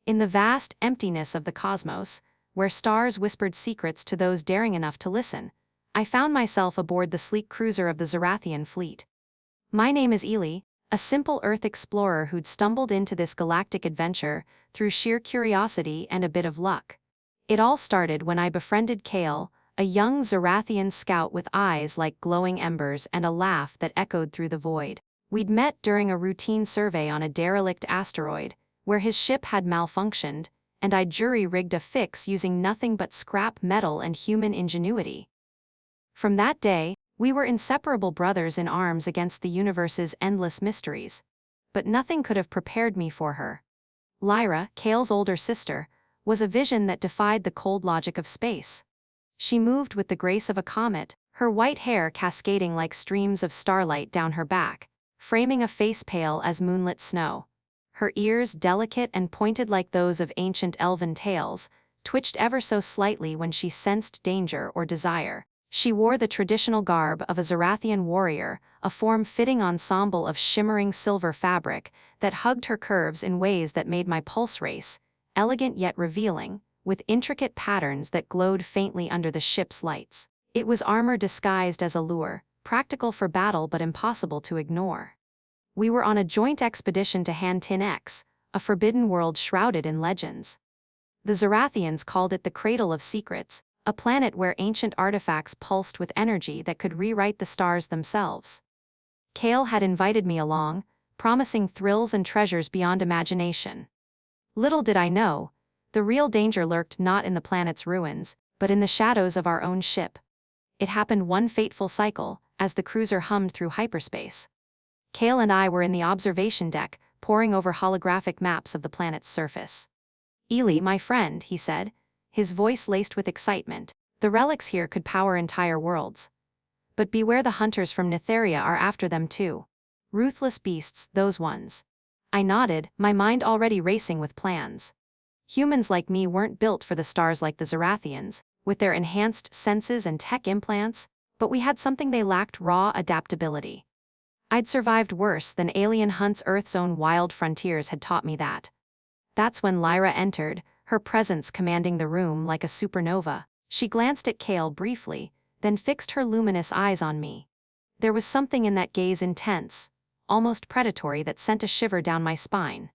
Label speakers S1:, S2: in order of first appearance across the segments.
S1: In the vast emptiness of the cosmos, where stars whispered secrets to those daring enough to listen, I found myself aboard the sleek cruiser of the Zerathian fleet. My name is Ely, a simple Earth explorer who'd stumbled into this galactic adventure through sheer curiosity and a bit of luck. It all started when I befriended Kael, a young Zerathian scout with eyes like glowing embers and a laugh that echoed through the void. We'd met during a routine survey on a derelict asteroid, where his ship had malfunctioned, and I'd jury-rigged a fix using nothing but scrap metal and human ingenuity. From that day, we were inseparable brothers in arms against the universe's endless mysteries. But nothing could have prepared me for her. Lyra, Kael's older sister, was a vision that defied the cold logic of space. She moved with the grace of a comet, her white hair cascading like streams of starlight down her back, framing a face pale as moonlit snow. Her ears, delicate and pointed like those of ancient elven tales, twitched ever so slightly when she sensed danger or desire. She wore the traditional garb of a Zerathian warrior, a form-fitting ensemble of shimmering silver fabric that hugged her curves in ways that made my pulse race, elegant yet revealing, with intricate patterns that glowed faintly under the ship's lights. It was armor disguised as a lure, practical for battle but impossible to ignore. We were on a joint expedition to Hành X, a forbidden world shrouded in legends. The Zerathians called it the Cradle of Secrets, a planet where ancient artifacts pulsed with energy that could rewrite the stars themselves. Kael had invited me along, promising thrills and treasures beyond imagination. Little did I know, the real danger lurked not in the planet's ruins, but in the shadows of our own ship. It happened one fateful cycle, as the cruiser hummed through hyperspace. Kael and I were in the observation deck, poring over holographic maps of the planet's surface. "Ely, my friend," he said, his voice laced with excitement, "the relics here could power entire worlds. But beware, the hunters from Nytheria are after them too. Ruthless beasts, those ones." I nodded, my mind already racing with plans. Humans like me weren't built for the stars like the Zerathians, with their enhanced senses and tech implants, but we had something they lacked: raw adaptability. I'd survived worse than alien hunts. Earth's own wild frontiers had taught me that. That's when Lyra entered, her presence commanding the room like a supernova. She glanced at Kael briefly, then fixed her luminous eyes on me. There was something in that gaze, intense, almost predatory, that sent a shiver down my spine.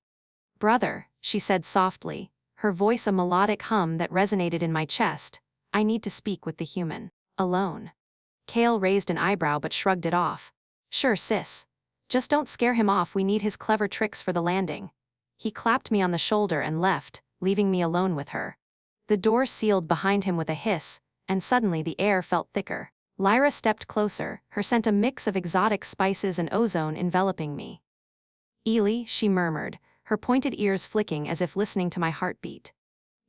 S1: "Brother," she said softly, her voice a melodic hum that resonated in my chest, "I need to speak with the human. Alone." Kael raised an eyebrow but shrugged it off. "Sure, sis. Just don't scare him off. We need his clever tricks for the landing." He clapped me on the shoulder and left, leaving me alone with her. The door sealed behind him with a hiss, and suddenly the air felt thicker. Lyra stepped closer, her scent a mix of exotic spices and ozone enveloping me. "Ely," she murmured, her pointed ears flicking as if listening to my heartbeat.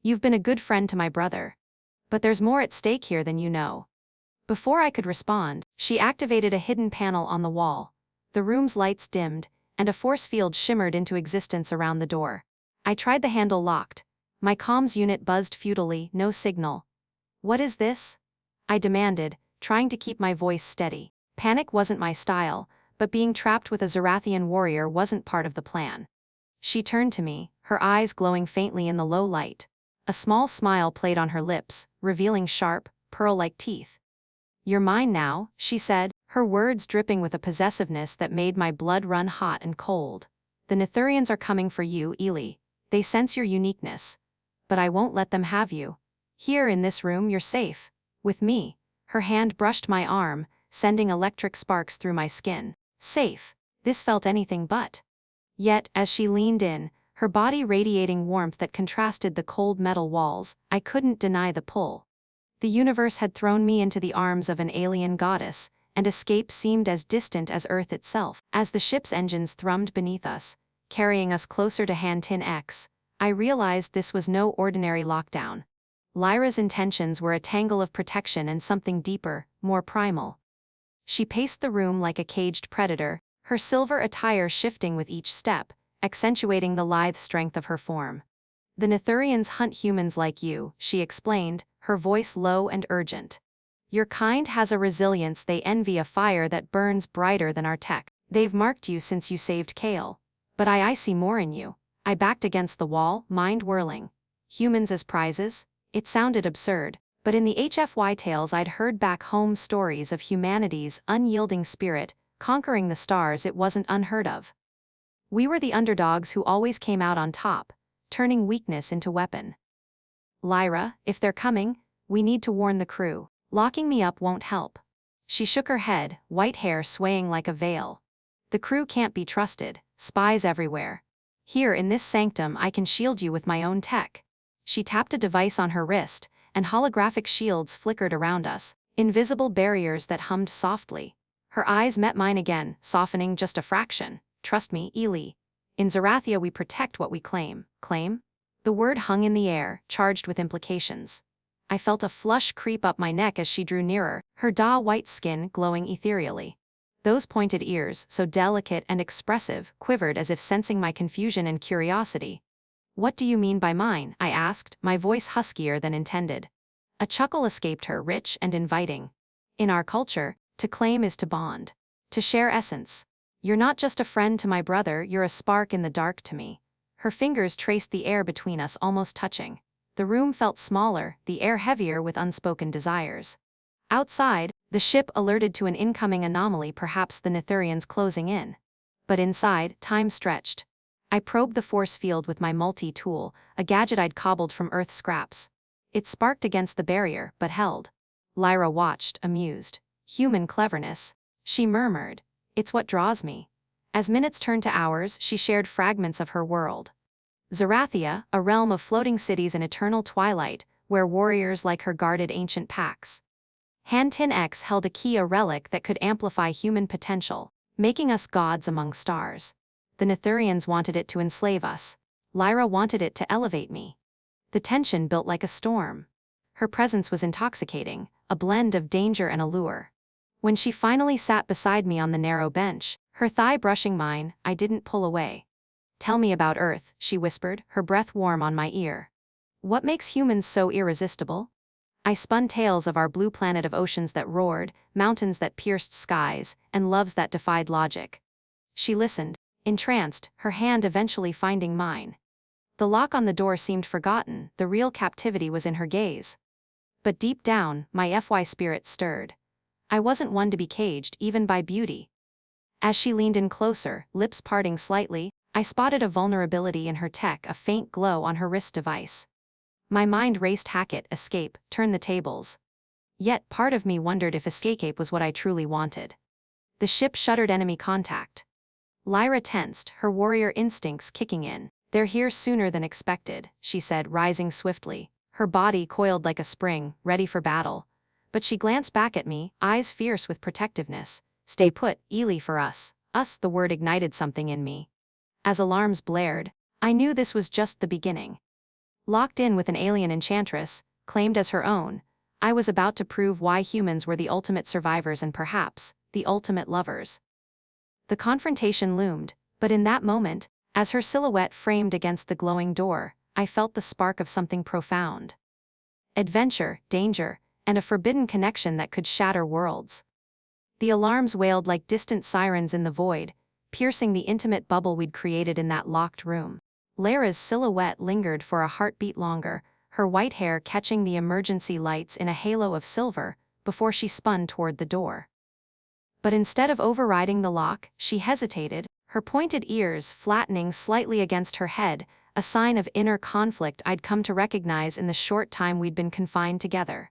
S1: "You've been a good friend to my brother. But there's more at stake here than you know." Before I could respond, she activated a hidden panel on the wall. The room's lights dimmed, and a force field shimmered into existence around the door. I tried the handle locked. My comms unit buzzed futilely, no signal. "What is this?" I demanded, trying to keep my voice steady. Panic wasn't my style, but being trapped with a Zerathian warrior wasn't part of the plan. She turned to me, her eyes glowing faintly in the low light. A small smile played on her lips, revealing sharp, pearl-like teeth. "You're mine now," she said, her words dripping with a possessiveness that made my blood run hot and cold. "The Nytherians are coming for you, Ely. They sense your uniqueness. But I won't let them have you. Here in this room you're safe. With me." Her hand brushed my arm, sending electric sparks through my skin. Safe. This felt anything but. Yet, as she leaned in, her body radiating warmth that contrasted the cold metal walls, I couldn't deny the pull. The universe had thrown me into the arms of an alien goddess, and escape seemed as distant as Earth itself. As the ship's engines thrummed beneath us, carrying us closer to Hành X, I realized this was no ordinary lockdown. Lyra's intentions were a tangle of protection and something deeper, more primal. She paced the room like a caged predator, her silver attire shifting with each step, accentuating the lithe strength of her form. "The Nytherians hunt humans like you," she explained, her voice low and urgent. "Your kind has a resilience they envy, a fire that burns brighter than our tech. They've marked you since you saved Kael. But I see more in you. I backed against the wall, mind whirling. Humans as prizes? It sounded absurd, but in the HFY tales I'd heard back home stories of humanity's unyielding spirit conquering the stars. It wasn't unheard of. We were the underdogs who always came out on top, turning weakness into weapon. Lyra, if they're coming, we need to warn the crew. Locking me up won't help. She shook her head, white hair swaying like a veil. The crew can't be trusted, spies everywhere. Here in this sanctum I can shield you with my own tech. She tapped a device on her wrist, and holographic shields flickered around us, invisible barriers that hummed softly. Her eyes met mine again, softening just a fraction. Trust me, Ely. In Zerathia we protect what we claim. Claim? The word hung in the air, charged with implications. I felt a flush creep up my neck as she drew nearer, her white skin glowing ethereally. Those pointed ears, so delicate and expressive, quivered as if sensing my confusion and curiosity. "What do you mean by mine?" I asked, my voice huskier than intended. A chuckle escaped her, rich and inviting. "In our culture, to claim is to bond. To share essence. You're not just a friend to my brother, you're a spark in the dark to me." Her fingers traced the air between us, almost touching. The room felt smaller, the air heavier with unspoken desires. Outside, the ship alerted to an incoming anomaly, perhaps the Nytherians closing in. But inside, time stretched. I probed the force field with my multi-tool, a gadget I'd cobbled from Earth scraps. It sparked against the barrier, but held. Lyra watched, amused. "Human cleverness," she murmured. "It's what draws me." As minutes turned to hours, she shared fragments of her world. Zerathia, a realm of floating cities and eternal twilight, where warriors like her guarded ancient packs. Hành Tinh X held a key, a relic that could amplify human potential, making us gods among stars. The Nytherians wanted it to enslave us. Lyra wanted it to elevate me. The tension built like a storm. Her presence was intoxicating, a blend of danger and allure. When she finally sat beside me on the narrow bench, her thigh brushing mine, I didn't pull away. "Tell me about Earth," she whispered, her breath warm on my ear. "What makes humans so irresistible?" I spun tales of our blue planet, of oceans that roared, mountains that pierced skies, and loves that defied logic. She listened, entranced, her hand eventually finding mine. The lock on the door seemed forgotten, the real captivity was in her gaze. But deep down, my spirit stirred. I wasn't one to be caged, even by beauty. As she leaned in closer, lips parting slightly, I spotted a vulnerability in her tech, a faint glow on her wrist device. My mind raced: hack it, escape, turn the tables. Yet part of me wondered if escape was what I truly wanted. The ship shuddered. Enemy contact. Lyra tensed, her warrior instincts kicking in. "They're here sooner than expected," she said, rising swiftly, her body coiled like a spring, ready for battle. But she glanced back at me, eyes fierce with protectiveness. "Stay put, Ely, for us." Us, the word ignited something in me. As alarms blared, I knew this was just the beginning. Locked in with an alien enchantress, claimed as her own, I was about to prove why humans were the ultimate survivors and perhaps, the ultimate lovers. The confrontation loomed, but in that moment, as her silhouette framed against the glowing door, I felt the spark of something profound. Adventure, danger, and a forbidden connection that could shatter worlds. The alarms wailed like distant sirens in the void, piercing the intimate bubble we'd created in that locked room. Lyra's silhouette lingered for a heartbeat longer, her white hair catching the emergency lights in a halo of silver, before she spun toward the door. But instead of overriding the lock, she hesitated, her pointed ears flattening slightly against her head, a sign of inner conflict I'd come to recognize in the short time we'd been confined together.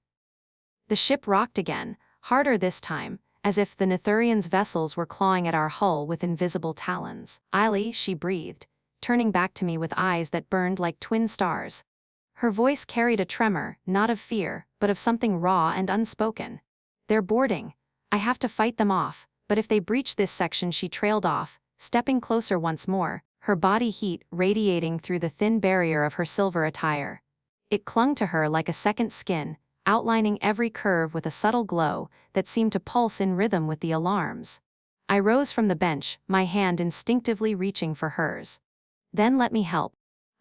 S1: The ship rocked again, harder this time, as if the Nytherians' vessels were clawing at our hull with invisible talons. "Ily," she breathed, turning back to me with eyes that burned like twin stars. Her voice carried a tremor, not of fear, but of something raw and unspoken. "They're boarding. I have to fight them off, but if they breach this section," she trailed off, stepping closer once more, her body heat radiating through the thin barrier of her silver attire. It clung to her like a second skin, outlining every curve with a subtle glow that seemed to pulse in rhythm with the alarms. I rose from the bench, my hand instinctively reaching for hers. "Then let me help.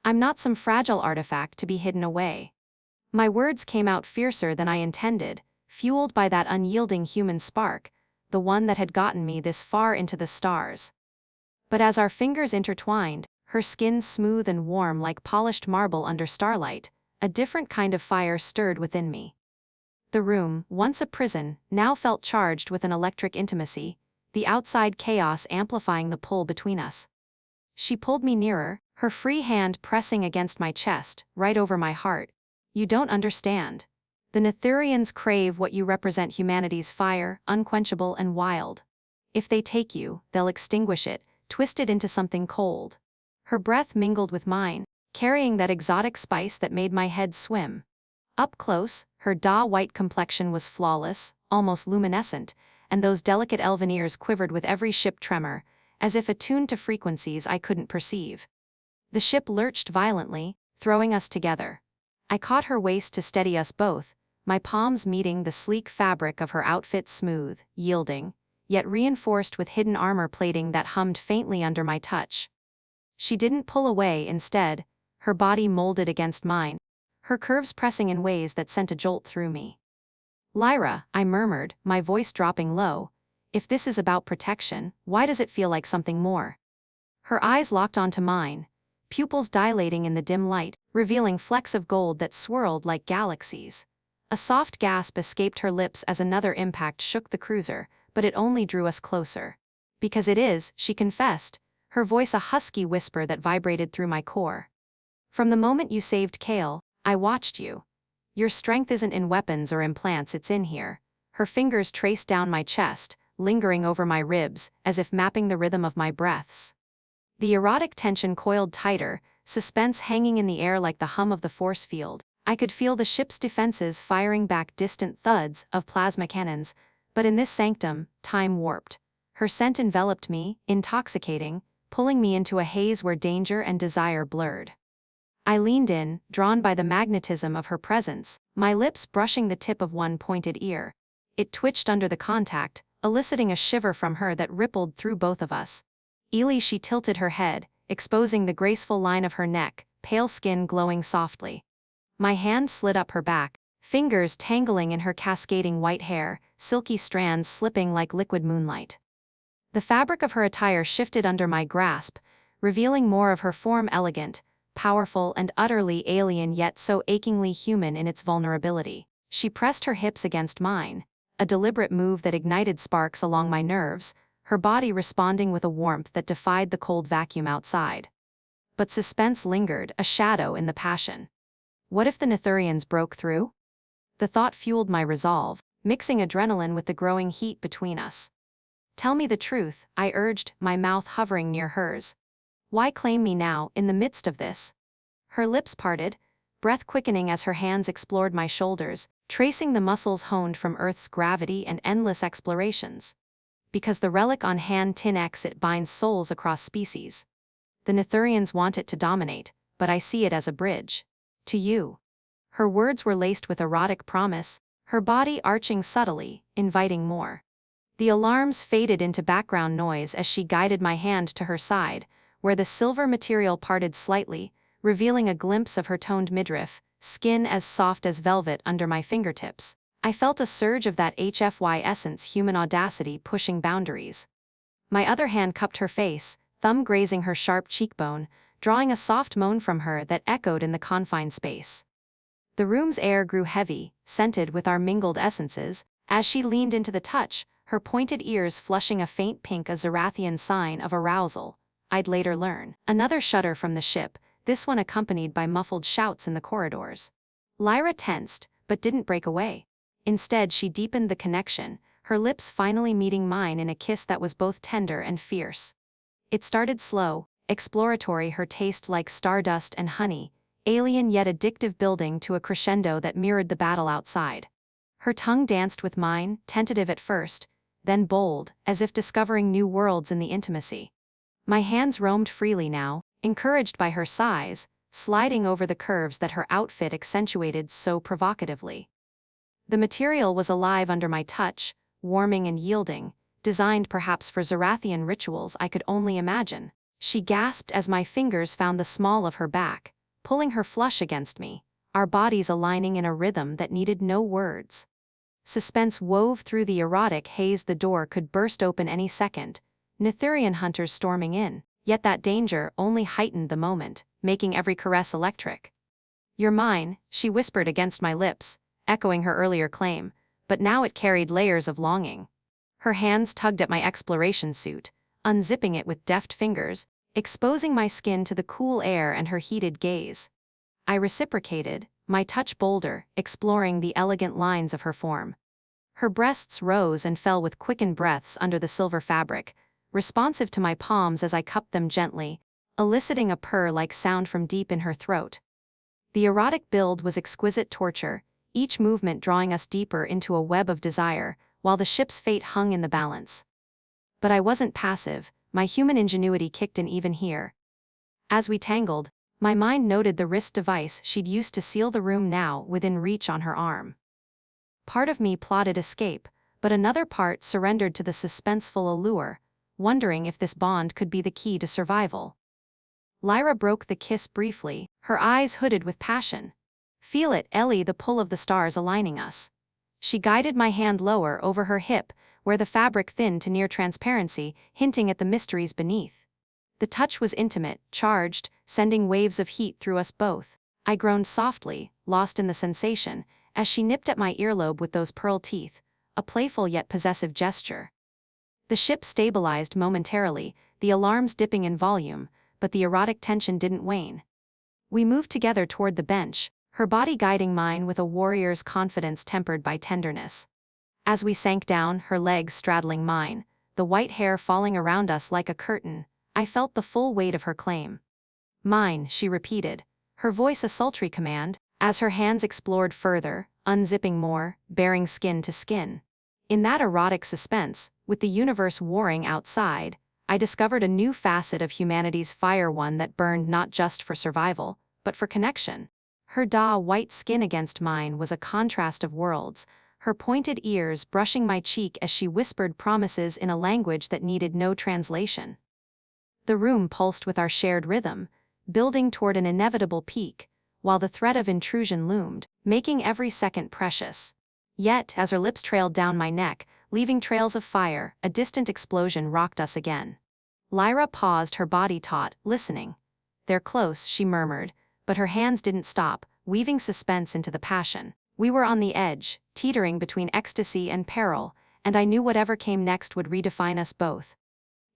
S1: I'm not some fragile artifact to be hidden away." My words came out fiercer than I intended, fueled by that unyielding human spark, the one that had gotten me this far into the stars. But as our fingers intertwined, her skin smooth and warm like polished marble under starlight. A different kind of fire stirred within me. The room, once a prison, now felt charged with an electric intimacy, the outside chaos amplifying the pull between us. She pulled me nearer, her free hand pressing against my chest, right over my heart. You don't understand. The Nytherians crave what you represent: humanity's fire, unquenchable and wild. If they take you, they'll extinguish it, twist it into something cold. Her breath mingled with mine, carrying that exotic spice that made my head swim. Up close, her white complexion was flawless, almost luminescent, and those delicate elven ears quivered with every ship tremor, as if attuned to frequencies I couldn't perceive. The ship lurched violently, throwing us together. I caught her waist to steady us both, my palms meeting the sleek fabric of her outfit, smooth, yielding, yet reinforced with hidden armor plating that hummed faintly under my touch. She didn't pull away; instead, her body molded against mine, her curves pressing in ways that sent a jolt through me. Lyra, I murmured, my voice dropping low, if this is about protection, why does it feel like something more? Her eyes locked onto mine, pupils dilating in the dim light, revealing flecks of gold that swirled like galaxies. A soft gasp escaped her lips as another impact shook the cruiser, but it only drew us closer. Because it is, she confessed, her voice a husky whisper that vibrated through my core. From the moment you saved Kael, I watched you. Your strength isn't in weapons or implants, it's in here. Her fingers traced down my chest, lingering over my ribs, as if mapping the rhythm of my breaths. The erotic tension coiled tighter, suspense hanging in the air like the hum of the force field. I could feel the ship's defenses firing back distant thuds of plasma cannons, but in this sanctum, time warped. Her scent enveloped me, intoxicating, pulling me into a haze where danger and desire blurred. I leaned in, drawn by the magnetism of her presence, my lips brushing the tip of one pointed ear. It twitched under the contact, eliciting a shiver from her that rippled through both of us. She tilted her head, exposing the graceful line of her neck, pale skin glowing softly. My hand slid up her back, fingers tangling in her cascading white hair, silky strands slipping like liquid moonlight. The fabric of her attire shifted under my grasp, revealing more of her form, elegant, powerful and utterly alien, yet so achingly human in its vulnerability. She pressed her hips against mine, a deliberate move that ignited sparks along my nerves, her body responding with a warmth that defied the cold vacuum outside. But suspense lingered, a shadow in the passion. What if the Nytherians broke through? The thought fueled my resolve, mixing adrenaline with the growing heat between us. Tell me the truth, I urged, my mouth hovering near hers. Why claim me now, in the midst of this? Her lips parted, breath quickening as her hands explored my shoulders, tracing the muscles honed from Earth's gravity and endless explorations. Because the relic on Hành X, it binds souls across species. The Nytherians want it to dominate, but I see it as a bridge. To you. Her words were laced with erotic promise, her body arching subtly, inviting more. The alarms faded into background noise as she guided my hand to her side, where the silver material parted slightly, revealing a glimpse of her toned midriff, skin as soft as velvet under my fingertips. I felt a surge of that HFY essence, human audacity pushing boundaries. My other hand cupped her face, thumb grazing her sharp cheekbone, drawing a soft moan from her that echoed in the confined space. The room's air grew heavy, scented with our mingled essences, as she leaned into the touch, her pointed ears flushing a faint pink, a Zerathian sign of arousal. I'd later learn. Another shudder from the ship, this one accompanied by muffled shouts in the corridors. Lyra tensed, but didn't break away. Instead, she deepened the connection, her lips finally meeting mine in a kiss that was both tender and fierce. It started slow, exploratory, her taste like stardust and honey, alien yet addictive, building to a crescendo that mirrored the battle outside. Her tongue danced with mine, tentative at first, then bold, as if discovering new worlds in the intimacy. My hands roamed freely now, encouraged by her sighs, sliding over the curves that her outfit accentuated so provocatively. The material was alive under my touch, warming and yielding, designed perhaps for Zerathian rituals I could only imagine. She gasped as my fingers found the small of her back, pulling her flush against me, our bodies aligning in a rhythm that needed no words. Suspense wove through the erotic haze. The door could burst open any second, Nytherian hunters storming in. Yet that danger only heightened the moment, making every caress electric. "You're mine," she whispered against my lips, echoing her earlier claim, but now it carried layers of longing. Her hands tugged at my exploration suit, unzipping it with deft fingers, exposing my skin to the cool air and her heated gaze. I reciprocated, my touch bolder, exploring the elegant lines of her form. Her breasts rose and fell with quickened breaths under the silver fabric, responsive to my palms as I cupped them gently, eliciting a purr-like sound from deep in her throat. The erotic build was exquisite torture, each movement drawing us deeper into a web of desire, while the ship's fate hung in the balance. But I wasn't passive, my human ingenuity kicked in even here. As we tangled, my mind noted the wrist device she'd used to seal the room now within reach on her arm. Part of me plotted escape, but another part surrendered to the suspenseful allure, wondering if this bond could be the key to survival. Lyra broke the kiss briefly, her eyes hooded with passion. "Feel it, Ellie," the pull of the stars aligning us. She guided my hand lower over her hip, where the fabric thinned to near transparency, hinting at the mysteries beneath. The touch was intimate, charged, sending waves of heat through us both. I groaned softly, lost in the sensation, as she nipped at my earlobe with those pearl teeth, a playful yet possessive gesture. The ship stabilized momentarily, the alarms dipping in volume, but the erotic tension didn't wane. We moved together toward the bench, her body guiding mine with a warrior's confidence tempered by tenderness. As we sank down, her legs straddling mine, the white hair falling around us like a curtain, I felt the full weight of her claim. "Mine," she repeated, her voice a sultry command, as her hands explored further, unzipping more, baring skin to skin. In that erotic suspense, with the universe warring outside, I discovered a new facet of humanity's fire, one that burned not just for survival, but for connection. Her white skin against mine was a contrast of worlds, her pointed ears brushing my cheek as she whispered promises in a language that needed no translation. The room pulsed with our shared rhythm, building toward an inevitable peak, while the threat of intrusion loomed, making every second precious. Yet, as her lips trailed down my neck, leaving trails of fire, a distant explosion rocked us again. Lyra paused, her body taut, listening. "They're close," she murmured, but her hands didn't stop, weaving suspense into the passion. We were on the edge, teetering between ecstasy and peril, and I knew whatever came next would redefine us both.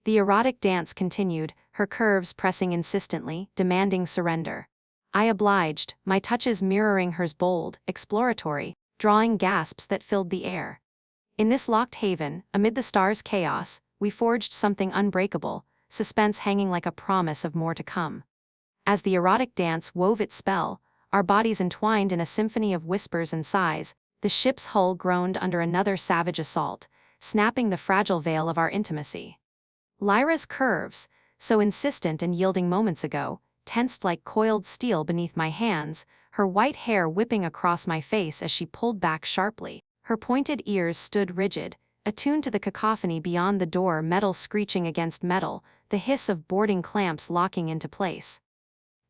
S1: The erotic dance continued, her curves pressing insistently, demanding surrender. I obliged, my touches mirroring hers, bold, exploratory, drawing gasps that filled the air. In this locked haven, amid the stars' chaos, we forged something unbreakable, suspense hanging like a promise of more to come. As the erotic dance wove its spell, our bodies entwined in a symphony of whispers and sighs, the ship's hull groaned under another savage assault, snapping the fragile veil of our intimacy. Lyra's curves, so insistent and yielding moments ago, tensed like coiled steel beneath my hands, her white hair whipping across my face as she pulled back sharply. Her pointed ears stood rigid, attuned to the cacophony beyond the door, metal screeching against metal, the hiss of boarding clamps locking into place.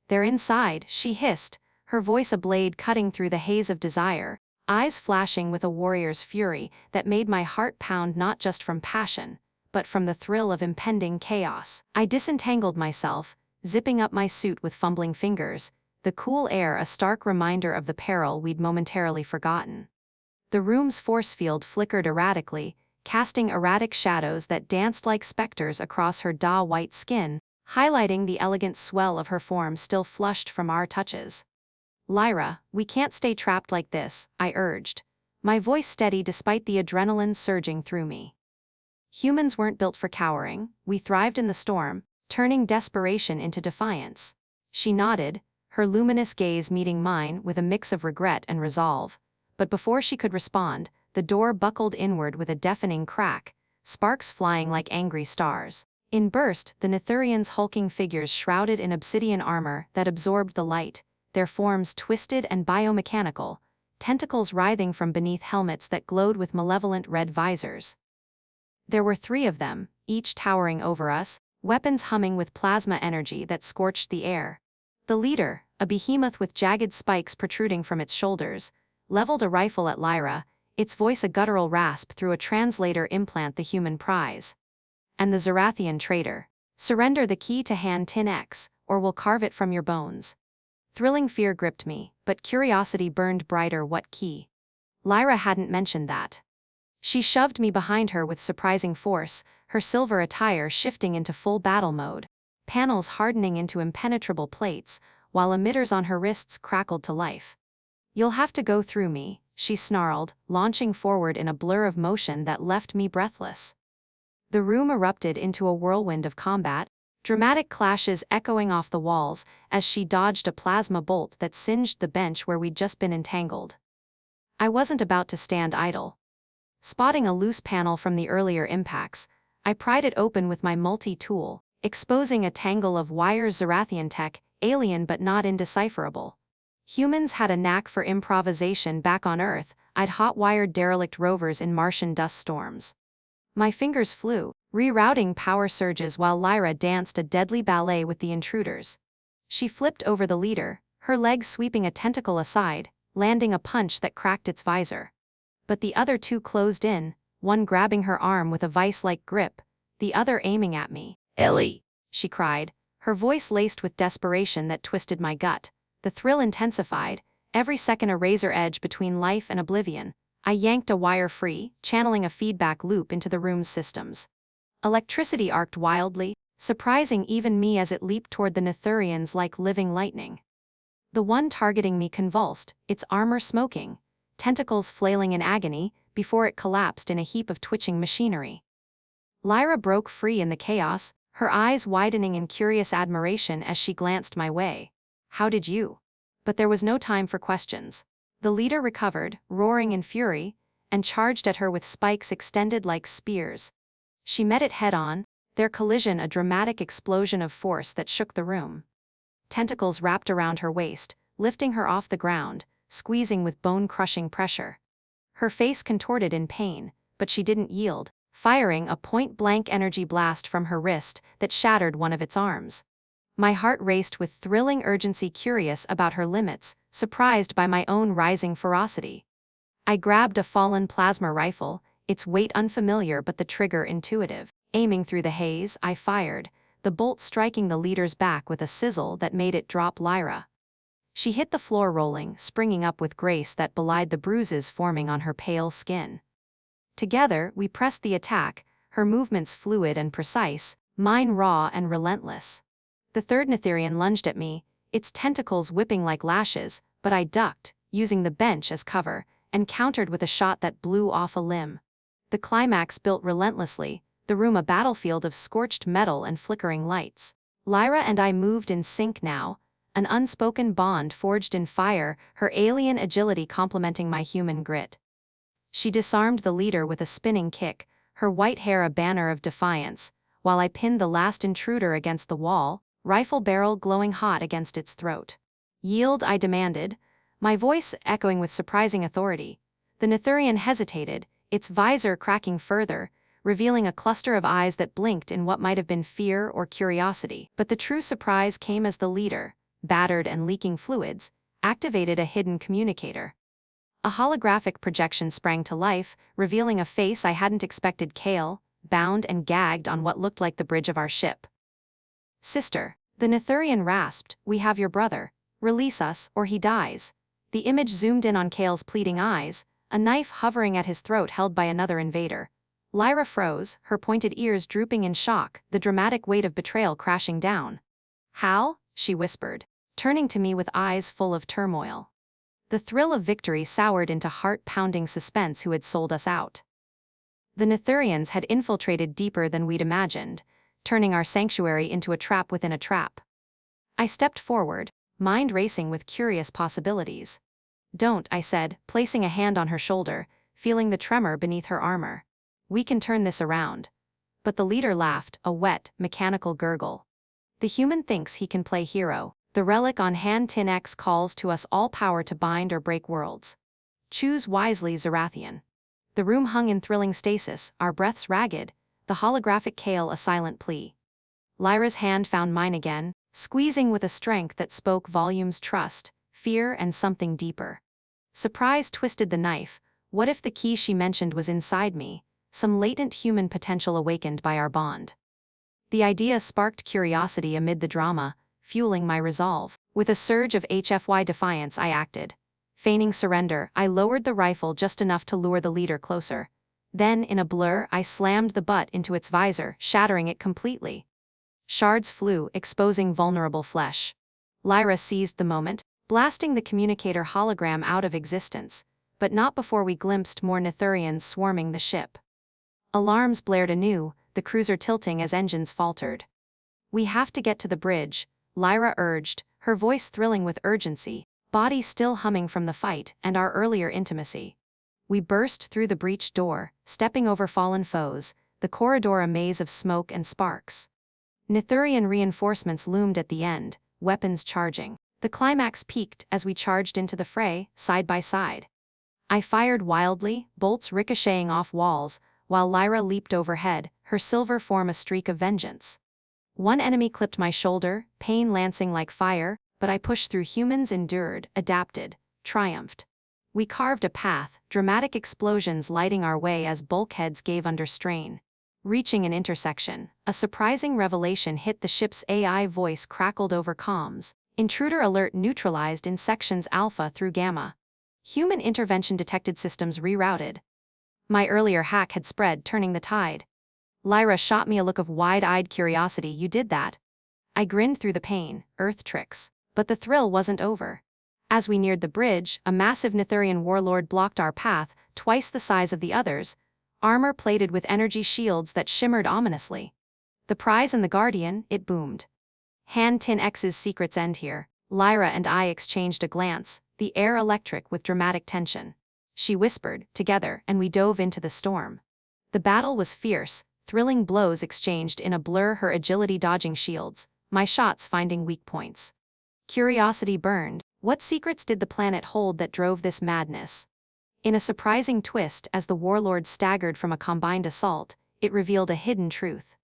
S1: "They're inside," she hissed, her voice a blade cutting through the haze of desire, eyes flashing with a warrior's fury that made my heart pound not just from passion, but from the thrill of impending chaos. I disentangled myself, zipping up my suit with fumbling fingers, the cool air a stark reminder of the peril we'd momentarily forgotten. The room's force field flickered erratically, casting erratic shadows that danced like specters across her white skin, highlighting the elegant swell of her form still flushed from our touches. "Lyra, we can't stay trapped like this," I urged, my voice steady despite the adrenaline surging through me. Humans weren't built for cowering, we thrived in the storm, turning desperation into defiance. She nodded, her luminous gaze meeting mine with a mix of regret and resolve, but before she could respond, the door buckled inward with a deafening crack, sparks flying like angry stars. In burst, the Nytherians' hulking figures shrouded in obsidian armor that absorbed the light, their forms twisted and biomechanical, tentacles writhing from beneath helmets that glowed with malevolent red visors. There were 3 of them, each towering over us, weapons humming with plasma energy that scorched the air. The leader, a behemoth with jagged spikes protruding from its shoulders, leveled a rifle at Lyra, its voice a guttural rasp through a translator implant, the human prize. And the Zerathian traitor, Surrender the key to Hành X, or we'll carve it from your bones. Thrilling fear gripped me, but curiosity burned brighter. What key? Lyra hadn't mentioned that. She shoved me behind her with surprising force, her silver attire shifting into full battle mode, panels hardening into impenetrable plates, while emitters on her wrists crackled to life. You'll have to go through me, she snarled, launching forward in a blur of motion that left me breathless. The room erupted into a whirlwind of combat, dramatic clashes echoing off the walls as she dodged a plasma bolt that singed the bench where we'd just been entangled. I wasn't about to stand idle. Spotting a loose panel from the earlier impacts, I pried it open with my multi-tool, exposing a tangle of wires. Zerathian tech, alien but not indecipherable. Humans had a knack for improvisation. Back on Earth, I'd hot-wired derelict rovers in Martian dust storms. My fingers flew, rerouting power surges while Lyra danced a deadly ballet with the intruders. She flipped over the leader, her legs sweeping a tentacle aside, landing a punch that cracked its visor. But the other two closed in, one grabbing her arm with a vice-like grip, the other aiming at me. "Ellie!" she cried, her voice laced with desperation that twisted my gut. The thrill intensified, every second a razor edge between life and oblivion. I yanked a wire free, channeling a feedback loop into the room's systems. Electricity arced wildly, surprising even me as it leaped toward the Nytherians like living lightning. The one targeting me convulsed, its armor smoking, tentacles flailing in agony, before it collapsed in a heap of twitching machinery. Lyra broke free in the chaos, her eyes widening in curious admiration as she glanced my way. "How did you?" But there was no time for questions. The leader recovered, roaring in fury, and charged at her with spikes extended like spears. She met it head-on, their collision a dramatic explosion of force that shook the room. Tentacles wrapped around her waist, lifting her off the ground, squeezing with bone-crushing pressure. Her face contorted in pain, but she didn't yield, firing a point-blank energy blast from her wrist that shattered one of its arms. My heart raced with thrilling urgency, curious about her limits, surprised by my own rising ferocity. I grabbed a fallen plasma rifle, its weight unfamiliar but the trigger intuitive. Aiming through the haze, I fired, the bolt striking the leader's back with a sizzle that made it drop Lyra. She hit the floor rolling, springing up with grace that belied the bruises forming on her pale skin. Together, we pressed the attack, her movements fluid and precise, mine raw and relentless. The third Nytherian lunged at me, its tentacles whipping like lashes, but I ducked, using the bench as cover, and countered with a shot that blew off a limb. The climax built relentlessly, the room a battlefield of scorched metal and flickering lights. Lyra and I moved in sync now, an unspoken bond forged in fire, her alien agility complementing my human grit. She disarmed the leader with a spinning kick, her white hair a banner of defiance, while I pinned the last intruder against the wall, rifle barrel glowing hot against its throat. "Yield," I demanded, my voice echoing with surprising authority. The Nytherian hesitated, its visor cracking further, revealing a cluster of eyes that blinked in what might have been fear or curiosity. But the true surprise came as the leader, battered and leaking fluids, activated a hidden communicator. A holographic projection sprang to life, revealing a face I hadn't expected. Kael, bound and gagged on what looked like the bridge of our ship. "Sister," the Nytherian rasped, "we have your brother. Release us, or he dies." The image zoomed in on Kael's pleading eyes, a knife hovering at his throat held by another invader. Lyra froze, her pointed ears drooping in shock, the dramatic weight of betrayal crashing down. "How?" she whispered, turning to me with eyes full of turmoil. The thrill of victory soured into heart-pounding suspense. Who had sold us out? The Nytherians had infiltrated deeper than we'd imagined, turning our sanctuary into a trap within a trap. I stepped forward, mind racing with curious possibilities. "Don't," I said, placing a hand on her shoulder, feeling the tremor beneath her armor. "We can turn this around." But the leader laughed, a wet, mechanical gurgle. "The human thinks he can play hero. The relic on Hành X calls to us all power to bind or break worlds. Choose wisely, Zerathian." The room hung in thrilling stasis, our breaths ragged, the holographic Kael a silent plea. Lyra's hand found mine again, squeezing with a strength that spoke volumes: trust, fear, and something deeper. Surprise twisted the knife. What if the key she mentioned was inside me, some latent human potential awakened by our bond? The idea sparked curiosity amid the drama, fueling my resolve. With a surge of HFY defiance, I acted. Feigning surrender, I lowered the rifle just enough to lure the leader closer. Then, in a blur, I slammed the butt into its visor, shattering it completely. Shards flew, exposing vulnerable flesh. Lyra seized the moment, blasting the communicator hologram out of existence, but not before we glimpsed more Nytherians swarming the ship. Alarms blared anew, the cruiser tilting as engines faltered. "We have to get to the bridge," Lyra urged, her voice thrilling with urgency, body still humming from the fight and our earlier intimacy. We burst through the breached door, stepping over fallen foes, the corridor a maze of smoke and sparks. Nytherian reinforcements loomed at the end, weapons charging. The climax peaked as we charged into the fray, side by side. I fired wildly, bolts ricocheting off walls, while Lyra leaped overhead, her silver form a streak of vengeance. One enemy clipped my shoulder, pain lancing like fire, but I pushed through. Humans endured, adapted, triumphed. We carved a path, dramatic explosions lighting our way as bulkheads gave under strain. Reaching an intersection, a surprising revelation hit. The ship's AI voice crackled over comms. "Intruder alert neutralized in sections Alpha through Gamma. Human intervention detected, systems rerouted." My earlier hack had spread, turning the tide. Lyra shot me a look of wide-eyed curiosity. "You did that?" I grinned through the pain. Earth tricks. But the thrill wasn't over. As we neared the bridge, a massive Nytherian warlord blocked our path, twice the size of the others, armor plated with energy shields that shimmered ominously. "The prize and the guardian," it boomed. "Hành X's secrets end here." Lyra and I exchanged a glance, the air electric with dramatic tension. She whispered, "Together," and we dove into the storm. The battle was fierce, thrilling blows exchanged in a blur, her agility dodging shields, my shots finding weak points. Curiosity burned. What secrets did the planet hold that drove this madness? In a surprising twist, as the warlord staggered from a combined assault, it revealed a hidden truth.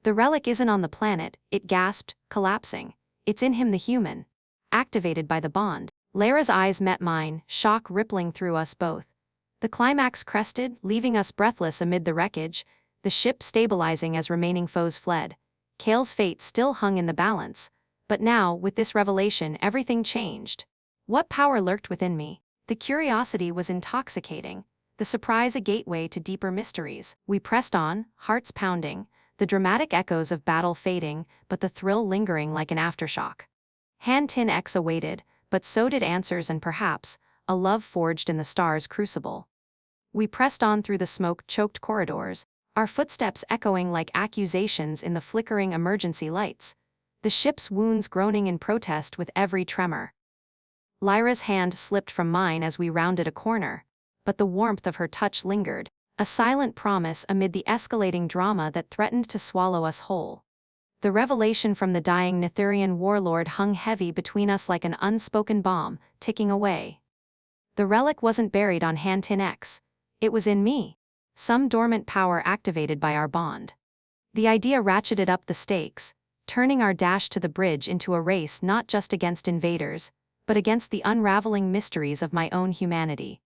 S1: "The relic isn't on the planet," it gasped, collapsing. "It's in him, the human." Activated by the bond. Lyra's eyes met mine, shock rippling through us both. The climax crested, leaving us breathless amid the wreckage, the ship stabilizing as remaining foes fled. Kael's fate still hung in the balance, but now, with this revelation, everything changed. What power lurked within me? The curiosity was intoxicating, the surprise a gateway to deeper mysteries. We pressed on, hearts pounding, the dramatic echoes of battle fading, but the thrill lingering like an aftershock. Hành X awaited, but so did answers and perhaps a love forged in the stars' crucible. We pressed on through the smoke-choked corridors, our footsteps echoing like accusations in the flickering emergency lights, the ship's wounds groaning in protest with every tremor. Lyra's hand slipped from mine as we rounded a corner, but the warmth of her touch lingered, a silent promise amid the escalating drama that threatened to swallow us whole. The revelation from the dying Nytherian warlord hung heavy between us like an unspoken bomb, ticking away. The relic wasn't buried on Hành X. It was in me. Some dormant power activated by our bond. The idea ratcheted up the stakes, turning our dash to the bridge into a race not just against invaders, but against the unraveling mysteries of my own humanity.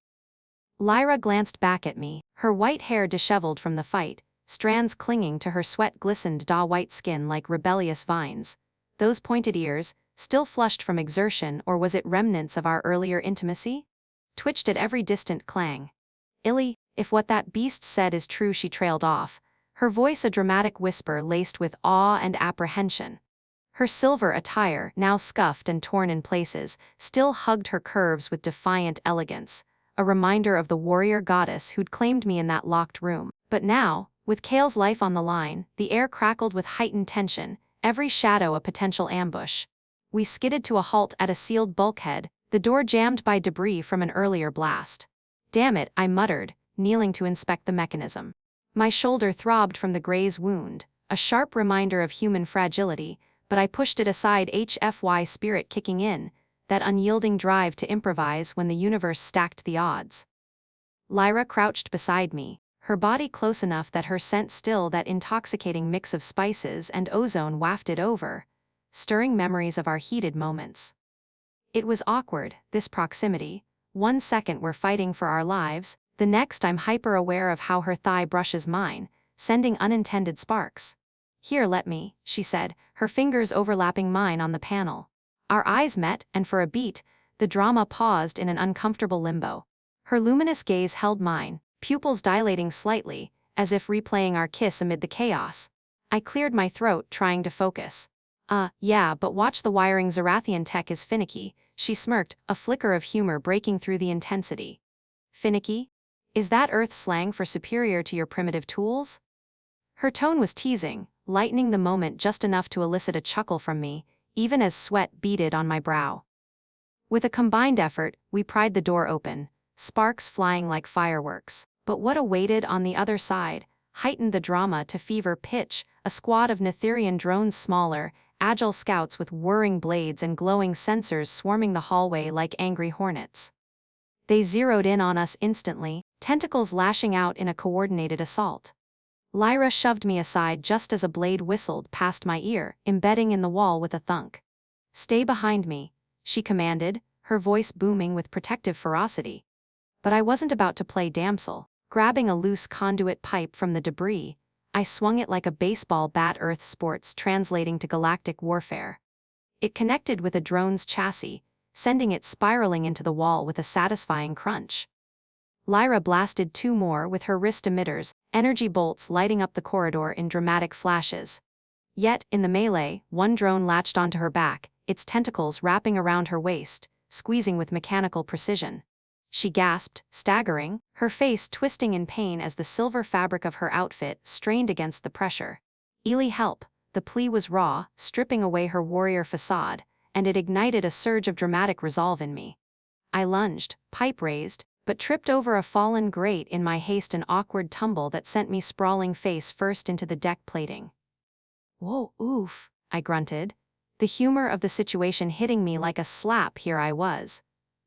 S1: Lyra glanced back at me, her white hair disheveled from the fight, strands clinging to her sweat-glistened white skin like rebellious vines. Those pointed ears, still flushed from exertion, or was it remnants of our earlier intimacy? Twitched at every distant clang. "Illy, if what that beast said is true," she trailed off, her voice a dramatic whisper laced with awe and apprehension. Her silver attire, now scuffed and torn in places, still hugged her curves with defiant elegance, a reminder of the warrior goddess who'd claimed me in that locked room. But now, with Kael's life on the line, the air crackled with heightened tension, every shadow a potential ambush. We skidded to a halt at a sealed bulkhead, the door jammed by debris from an earlier blast. "Damn it," I muttered, kneeling to inspect the mechanism. My shoulder throbbed from the graze wound, a sharp reminder of human fragility, but I pushed it aside. HFY spirit kicking in, that unyielding drive to improvise when the universe stacked the odds. Lyra crouched beside me, her body close enough that her scent still that intoxicating mix of spices and ozone wafted over, stirring memories of our heated moments. It was awkward, this proximity. 1 second we're fighting for our lives, the next I'm hyper-aware of how her thigh brushes mine, sending unintended sparks. "Here, let me," she said, her fingers overlapping mine on the panel. Our eyes met, and for a beat, the drama paused in an uncomfortable limbo. Her luminous gaze held mine, pupils dilating slightly, as if replaying our kiss amid the chaos. I cleared my throat, trying to focus. Yeah, but watch the wiring. Zerathian tech is finicky," she smirked, a flicker of humor breaking through the intensity. "Finicky? Is that Earth slang for superior to your primitive tools?" Her tone was teasing, lightening the moment just enough to elicit a chuckle from me, even as sweat beaded on my brow. With a combined effort, we pried the door open, sparks flying like fireworks. But what awaited on the other side heightened the drama to fever pitch. A squad of Nytherian drones, smaller, agile scouts with whirring blades and glowing sensors, swarming the hallway like angry hornets. They zeroed in on us instantly, tentacles lashing out in a coordinated assault. Lyra shoved me aside just as a blade whistled past my ear, embedding in the wall with a thunk. "Stay behind me," she commanded, her voice booming with protective ferocity. But I wasn't about to play damsel. Grabbing a loose conduit pipe from the debris, I swung it like a baseball bat. Earth sports translating to galactic warfare. It connected with a drone's chassis, sending it spiraling into the wall with a satisfying crunch. Lyra blasted two more with her wrist emitters, energy bolts lighting up the corridor in dramatic flashes. Yet, in the melee, one drone latched onto her back, its tentacles wrapping around her waist, squeezing with mechanical precision. She gasped, staggering, her face twisting in pain as the silver fabric of her outfit strained against the pressure. "Eli, help!" The plea was raw, stripping away her warrior facade, and it ignited a surge of dramatic resolve in me. I lunged, pipe raised, but tripped over a fallen grate in my haste, an awkward tumble that sent me sprawling face first into the deck plating. "Whoa, oof," I grunted, the humor of the situation hitting me like a slap. Here I was,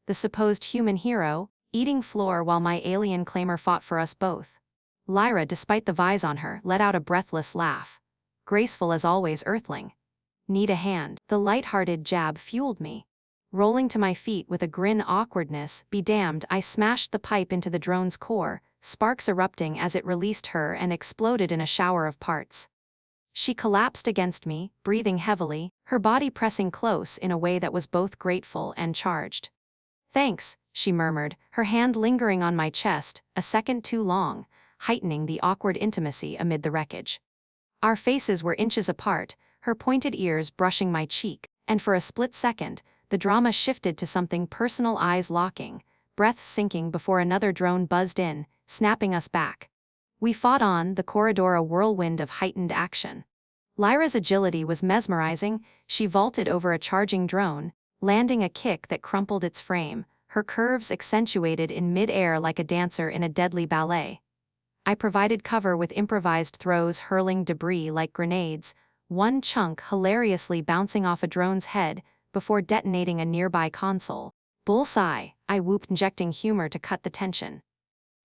S1: the supposed human hero, eating floor while my alien claimer fought for us both. Lyra, despite the vise on her, let out a breathless laugh. "Graceful as always, Earthling. Need a hand?" The light-hearted jab fueled me. Rolling to my feet with a grin, awkwardness be damned, I smashed the pipe into the drone's core, sparks erupting as it released her and exploded in a shower of parts. She collapsed against me, breathing heavily, her body pressing close in a way that was both grateful and charged. "Thanks," she murmured, her hand lingering on my chest, a second too long, heightening the awkward intimacy amid the wreckage. Our faces were inches apart, her pointed ears brushing my cheek, and for a split second, the drama shifted to something personal, eyes locking, breaths sinking before another drone buzzed in, snapping us back. We fought on, the corridor a whirlwind of heightened action. Lyra's agility was mesmerizing. She vaulted over a charging drone, landing a kick that crumpled its frame, her curves accentuated in mid-air like a dancer in a deadly ballet. I provided cover with improvised throws, hurling debris like grenades, one chunk hilariously bouncing off a drone's head before detonating a nearby console. "Bullseye," I whooped, injecting humor to cut the tension.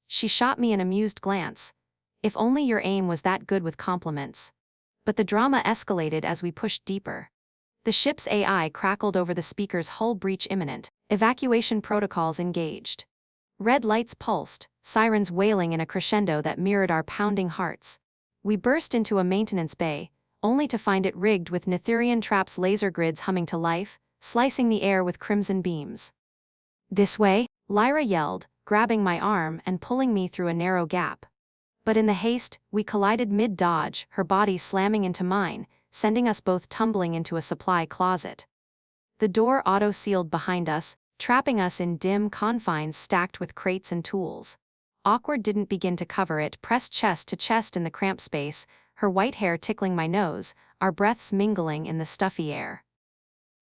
S1: She shot me an amused glance. "If only your aim was that good with compliments." But the drama escalated as we pushed deeper. The ship's AI crackled over the speaker's hull, breach imminent, evacuation protocols engaged. Red lights pulsed, sirens wailing in a crescendo that mirrored our pounding hearts. We burst into a maintenance bay, only to find it rigged with Nytherian traps, laser grids humming to life, slicing the air with crimson beams. "This way," Lyra yelled, grabbing my arm and pulling me through a narrow gap. But in the haste, we collided mid-dodge, her body slamming into mine, sending us both tumbling into a supply closet. The door auto-sealed behind us, trapping us in dim confines stacked with crates and tools. Awkward didn't begin to cover it, pressed chest to chest in the cramped space, her white hair tickling my nose, our breaths mingling in the stuffy air.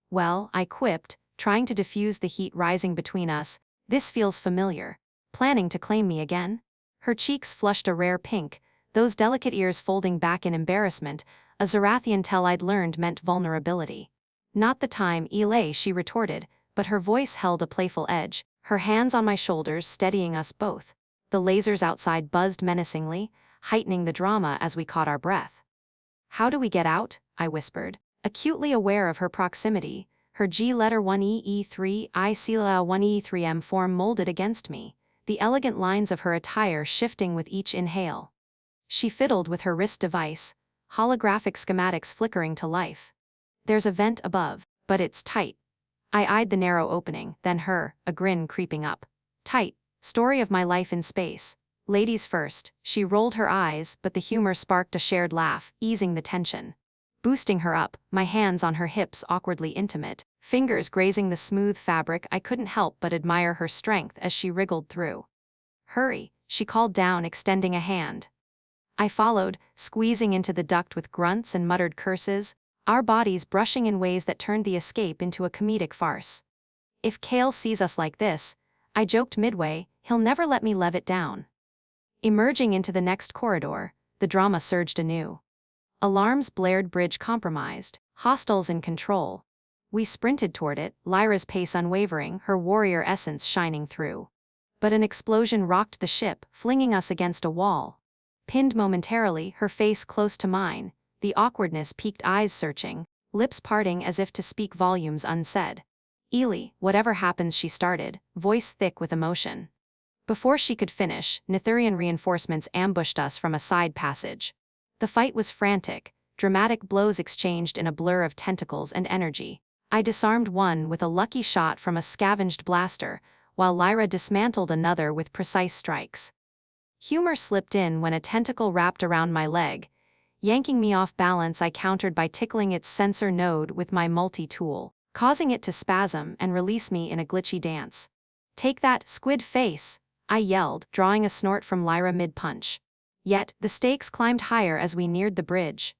S1: "Well," I quipped, trying to diffuse the heat rising between us, "this feels familiar. Planning to claim me again?" Her cheeks flushed a rare pink, those delicate ears folding back in embarrassment, a Zerathian tell I'd learned meant vulnerability. "Not the time, Eli," she retorted, but her voice held a playful edge, her hands on my shoulders steadying us both. The lasers outside buzzed menacingly, heightening the drama as we caught our breath. "How do we get out?" I whispered, acutely aware of her proximity, her G-letter 1EE3 I-Sila 1E3M form molded against me, the elegant lines of her attire shifting with each inhale. She fiddled with her wrist device, holographic schematics flickering to life. There's a vent above, but it's tight. I eyed the narrow opening, then her, a grin creeping up. Tight. Story of my life in space. Ladies first. She rolled her eyes, but the humor sparked a shared laugh, easing the tension. Boosting her up, my hands on her hips awkwardly intimate, fingers grazing the smooth fabric. I couldn't help but admire her strength as she wriggled through. Hurry, she called down, extending a hand. I followed, squeezing into the duct with grunts and muttered curses, our bodies brushing in ways that turned the escape into a comedic farce. If Kael sees us like this, I joked midway, he'll never let me lev it down. Emerging into the next corridor, the drama surged anew. Alarms blared, bridge compromised, hostiles in control. We sprinted toward it, Lyra's pace unwavering, her warrior essence shining through. But an explosion rocked the ship, flinging us against a wall. Pinned momentarily, her face close to mine, the awkwardness piqued, eyes searching, lips parting as if to speak volumes unsaid. Ely, whatever happens, she started, voice thick with emotion. Before she could finish, Nytherian reinforcements ambushed us from a side passage. The fight was frantic, dramatic blows exchanged in a blur of tentacles and energy. I disarmed one with a lucky shot from a scavenged blaster, while Lyra dismantled another with precise strikes. Humor slipped in when a tentacle wrapped around my leg. Yanking me off balance, I countered by tickling its sensor node with my multi-tool, causing it to spasm and release me in a glitchy dance. "Take that, squid face!" I yelled, drawing a snort from Lyra mid-punch. Yet, the stakes climbed higher as we neared the bridge.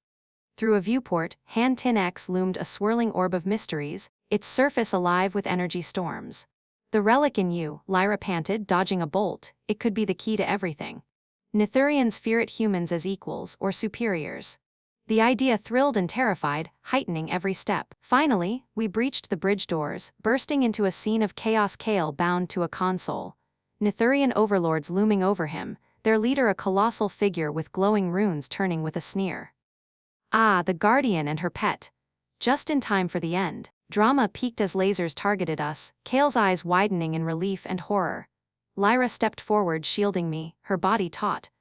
S1: Through a viewport, Hành-Tinh X loomed a swirling orb of mysteries, its surface alive with energy storms. "The relic in you," Lyra panted, dodging a bolt, "it could be the key to everything." Nytherians fear it, humans as equals or superiors. The idea thrilled and terrified, heightening every step. Finally, we breached the bridge doors, bursting into a scene of chaos. Kael bound to a console. Nytherian overlords looming over him, their leader a colossal figure with glowing runes, turning with a sneer. Ah, the Guardian and her pet. Just in time for the end. Drama peaked as lasers targeted us, Kael's eyes widening in relief and horror. Lyra stepped forward, shielding me, her body taut.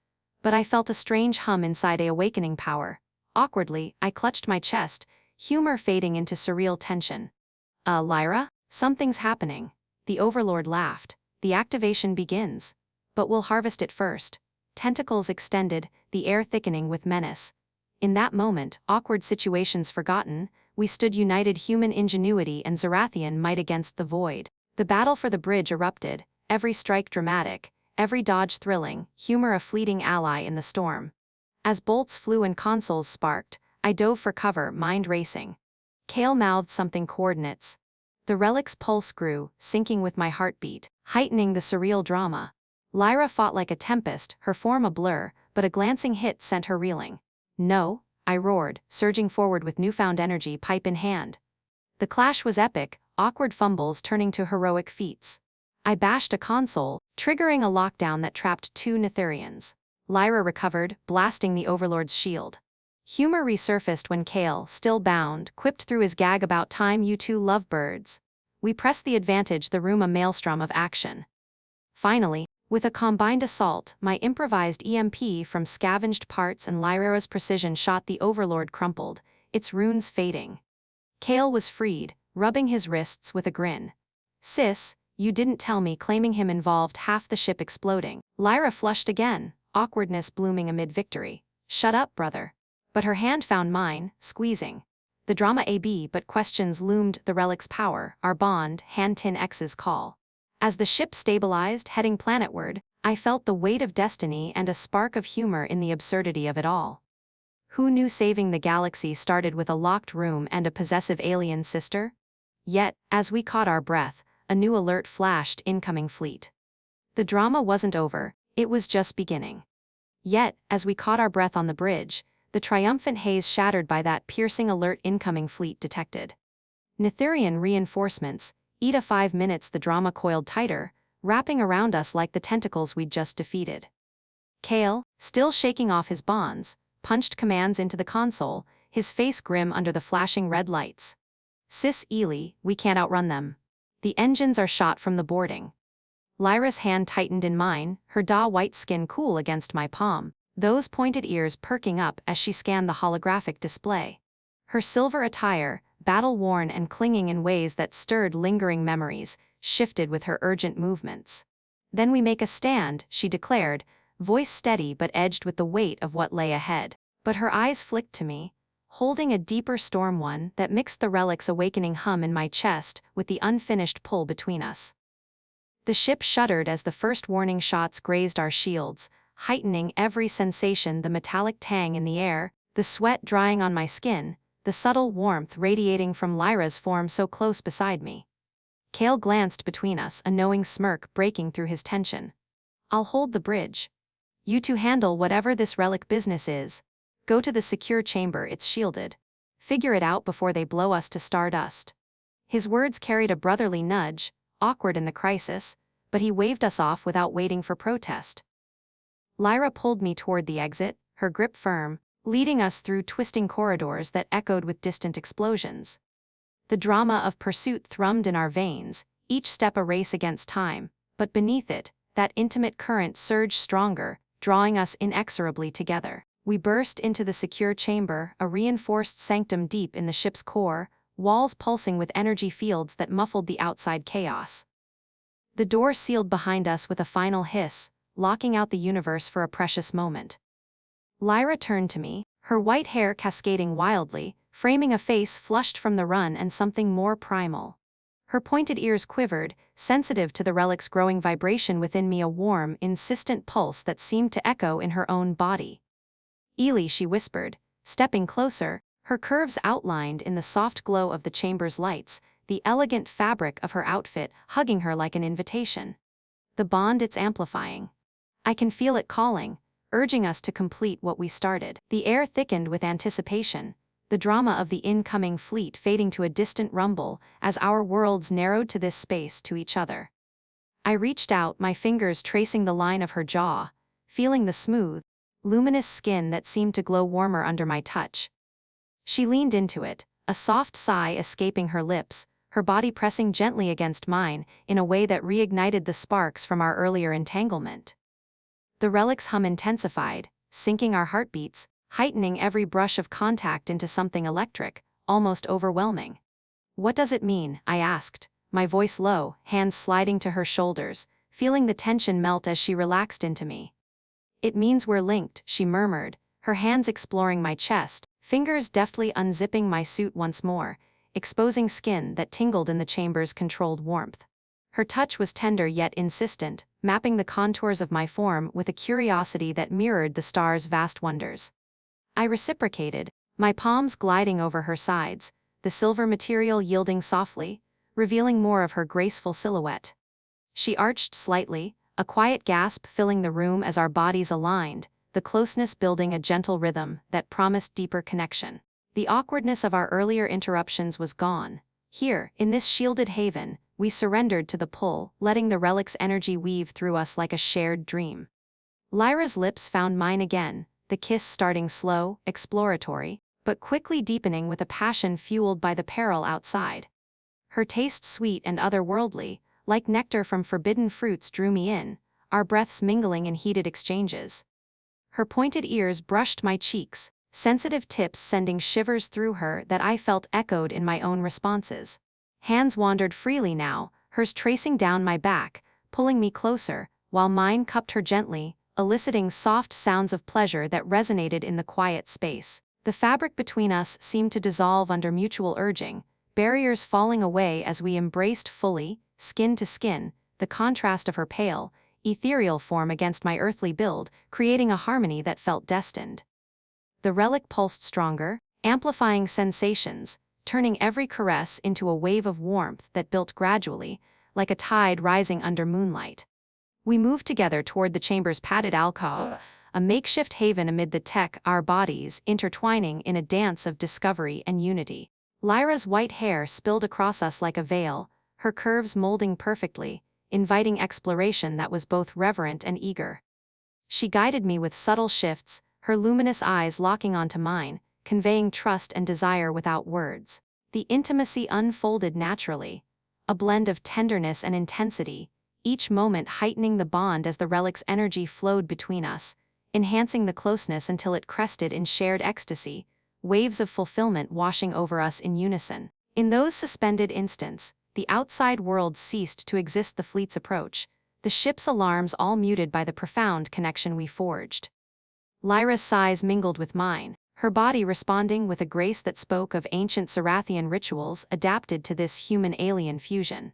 S1: But I felt a strange hum inside, a awakening power. Awkwardly, I clutched my chest, humor fading into surreal tension. Lyra? Something's happening." The Overlord laughed. "The activation begins. But we'll harvest it first." Tentacles extended, the air thickening with menace. In that moment, awkward situations forgotten, we stood united, human ingenuity and Zerathian might against the void. The battle for the bridge erupted, every strike dramatic, every dodge thrilling, humor a fleeting ally in the storm. As bolts flew and consoles sparked, I dove for cover, mind racing. Kael mouthed something, coordinates. The relic's pulse grew, syncing with my heartbeat, heightening the surreal drama. Lyra fought like a tempest, her form a blur, but a glancing hit sent her reeling. "No," I roared, surging forward with newfound energy, pipe in hand. The clash was epic, awkward fumbles turning to heroic feats. I bashed a console, triggering a lockdown that trapped 2 Nytherians. Lyra recovered, blasting the Overlord's shield. Humor resurfaced when Kael, still bound, quipped through his gag, "About time you two lovebirds." We pressed the advantage, the room a maelstrom of action. Finally, with a combined assault, my improvised EMP from scavenged parts and Lyra's precision shot, the Overlord crumpled, its runes fading. Kael was freed, rubbing his wrists with a grin. "Sis, you didn't tell me," claiming him involved half the ship exploding. Lyra flushed again, awkwardness blooming amid victory. "Shut up, brother." But her hand found mine, squeezing. The drama AB, but questions loomed, the relic's power, our bond, Hành-Tinh X's call. As the ship stabilized, heading planetward, I felt the weight of destiny and a spark of humor in the absurdity of it all. Who knew saving the galaxy started with a locked room and a possessive alien sister? Yet, as we caught our breath, a new alert flashed: incoming fleet. The drama wasn't over, it was just beginning. Yet, as we caught our breath on the bridge, the triumphant haze shattered by that piercing alert: incoming fleet detected. Nytherian reinforcements. Eda 5 minutes. The drama coiled tighter, wrapping around us like the tentacles we'd just defeated. Kael, still shaking off his bonds, punched commands into the console, his face grim under the flashing red lights. "Sis, Ely, we can't outrun them. The engines are shot from the boarding." Lyra's hand tightened in mine, her white skin cool against my palm. those pointed ears perking up as she scanned the holographic display. Her silver attire, battle-worn and clinging in ways that stirred lingering memories, shifted with her urgent movements. "Then we make a stand," she declared, voice steady but edged with the weight of what lay ahead. But her eyes flicked to me, holding a deeper storm, one that mixed the relic's awakening hum in my chest with the unfinished pull between us. The ship shuddered as the first warning shots grazed our shields, heightening every sensation: the metallic tang in the air, the sweat drying on my skin, the subtle warmth radiating from Lyra's form so close beside me. Kael glanced between us, a knowing smirk breaking through his tension. "I'll hold the bridge. You two handle whatever this relic business is. Go to the secure chamber, it's shielded. Figure it out before they blow us to stardust." His words carried a brotherly nudge, awkward in the crisis, but he waved us off without waiting for protest. Lyra pulled me toward the exit, her grip firm, leading us through twisting corridors that echoed with distant explosions. The drama of pursuit thrummed in our veins, each step a race against time, but beneath it, that intimate current surged stronger, drawing us inexorably together. We burst into the secure chamber, a reinforced sanctum deep in the ship's core, walls pulsing with energy fields that muffled the outside chaos. The door sealed behind us with a final hiss, locking out the universe for a precious moment. Lyra turned to me, her white hair cascading wildly, framing a face flushed from the run and something more primal. Her pointed ears quivered, sensitive to the relic's growing vibration within me, a warm, insistent pulse that seemed to echo in her own body. "Ely," she whispered, stepping closer, her curves outlined in the soft glow of the chamber's lights, the elegant fabric of her outfit hugging her like an invitation. "The bond, it's amplifying. I can feel it calling, urging us to complete what we started." The air thickened with anticipation, the drama of the incoming fleet fading to a distant rumble as our worlds narrowed to this space to each other. I reached out, my fingers tracing the line of her jaw, feeling the smooth, luminous skin that seemed to glow warmer under my touch. She leaned into it, a soft sigh escaping her lips, her body pressing gently against mine in a way that reignited the sparks from our earlier entanglement. The relic's hum intensified, syncing our heartbeats, heightening every brush of contact into something electric, almost overwhelming. "What does it mean?" I asked, my voice low, hands sliding to her shoulders, feeling the tension melt as she relaxed into me. "It means we're linked," she murmured, her hands exploring my chest, fingers deftly unzipping my suit once more, exposing skin that tingled in the chamber's controlled warmth. Her touch was tender yet insistent, mapping the contours of my form with a curiosity that mirrored the star's vast wonders. I reciprocated, my palms gliding over her sides, the silver material yielding softly, revealing more of her graceful silhouette. She arched slightly, a quiet gasp filling the room as our bodies aligned, the closeness building a gentle rhythm that promised deeper connection. The awkwardness of our earlier interruptions was gone. Here, in this shielded haven, we surrendered to the pull, letting the relic's energy weave through us like a shared dream. Lyra's lips found mine again, the kiss starting slow, exploratory, but quickly deepening with a passion fueled by the peril outside. Her taste sweet and otherworldly, like nectar from forbidden fruits, drew me in, our breaths mingling in heated exchanges. Her pointed ears brushed my cheeks, sensitive tips sending shivers through her that I felt echoed in my own responses. Hands wandered freely now, hers tracing down my back, pulling me closer, while mine cupped her gently, eliciting soft sounds of pleasure that resonated in the quiet space. The fabric between us seemed to dissolve under mutual urging, barriers falling away as we embraced fully, skin to skin, the contrast of her pale, ethereal form against my earthly build, creating a harmony that felt destined. The relic pulsed stronger, amplifying sensations, turning every caress into a wave of warmth that built gradually, like a tide rising under moonlight. We moved together toward the chamber's padded alcove, a makeshift haven amid the tech, our bodies intertwining in a dance of discovery and unity. Lyra's white hair spilled across us like a veil, her curves molding perfectly, inviting exploration that was both reverent and eager. She guided me with subtle shifts, her luminous eyes locking onto mine, conveying trust and desire without words. The intimacy unfolded naturally, a blend of tenderness and intensity, each moment heightening the bond as the relic's energy flowed between us, enhancing the closeness until it crested in shared ecstasy, waves of fulfillment washing over us in unison. In those suspended instants, the outside world ceased to exist. The fleet's approach, the ship's alarms all muted by the profound connection we forged. Lyra's sighs mingled with mine, her body responding with a grace that spoke of ancient Zerathian rituals adapted to this human-alien fusion.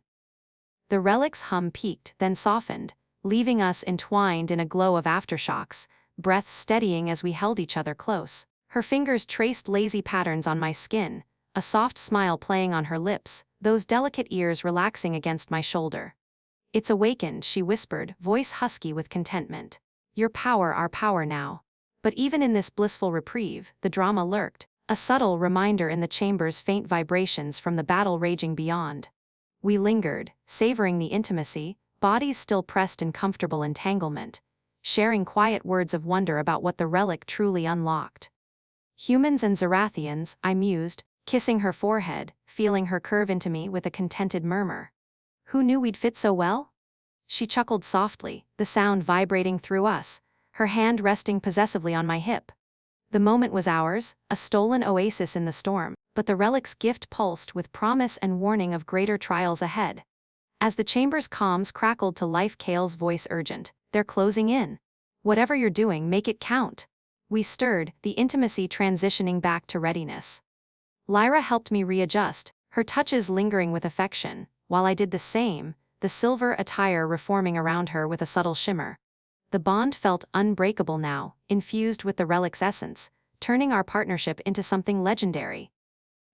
S1: The relic's hum peaked, then softened, leaving us entwined in a glow of aftershocks, breath steadying as we held each other close. Her fingers traced lazy patterns on my skin, a soft smile playing on her lips, those delicate ears relaxing against my shoulder. "It's awakened," she whispered, voice husky with contentment. "Your power, our power now." But even in this blissful reprieve, the drama lurked, a subtle reminder in the chamber's faint vibrations from the battle raging beyond. We lingered, savoring the intimacy, bodies still pressed in comfortable entanglement, sharing quiet words of wonder about what the relic truly unlocked. "Humans and Zerathians," I mused, kissing her forehead, feeling her curve into me with a contented murmur. "Who knew we'd fit so well?" She chuckled softly, the sound vibrating through us, her hand resting possessively on my hip. The moment was ours, a stolen oasis in the storm, but the relic's gift pulsed with promise and warning of greater trials ahead. As the chamber's comms crackled to life, Kael's voice urgent, "They're closing in. Whatever you're doing, make it count." We stirred, the intimacy transitioning back to readiness. Lyra helped me readjust, her touches lingering with affection, while I did the same, the silver attire reforming around her with a subtle shimmer. The bond felt unbreakable now, infused with the relic's essence, turning our partnership into something legendary.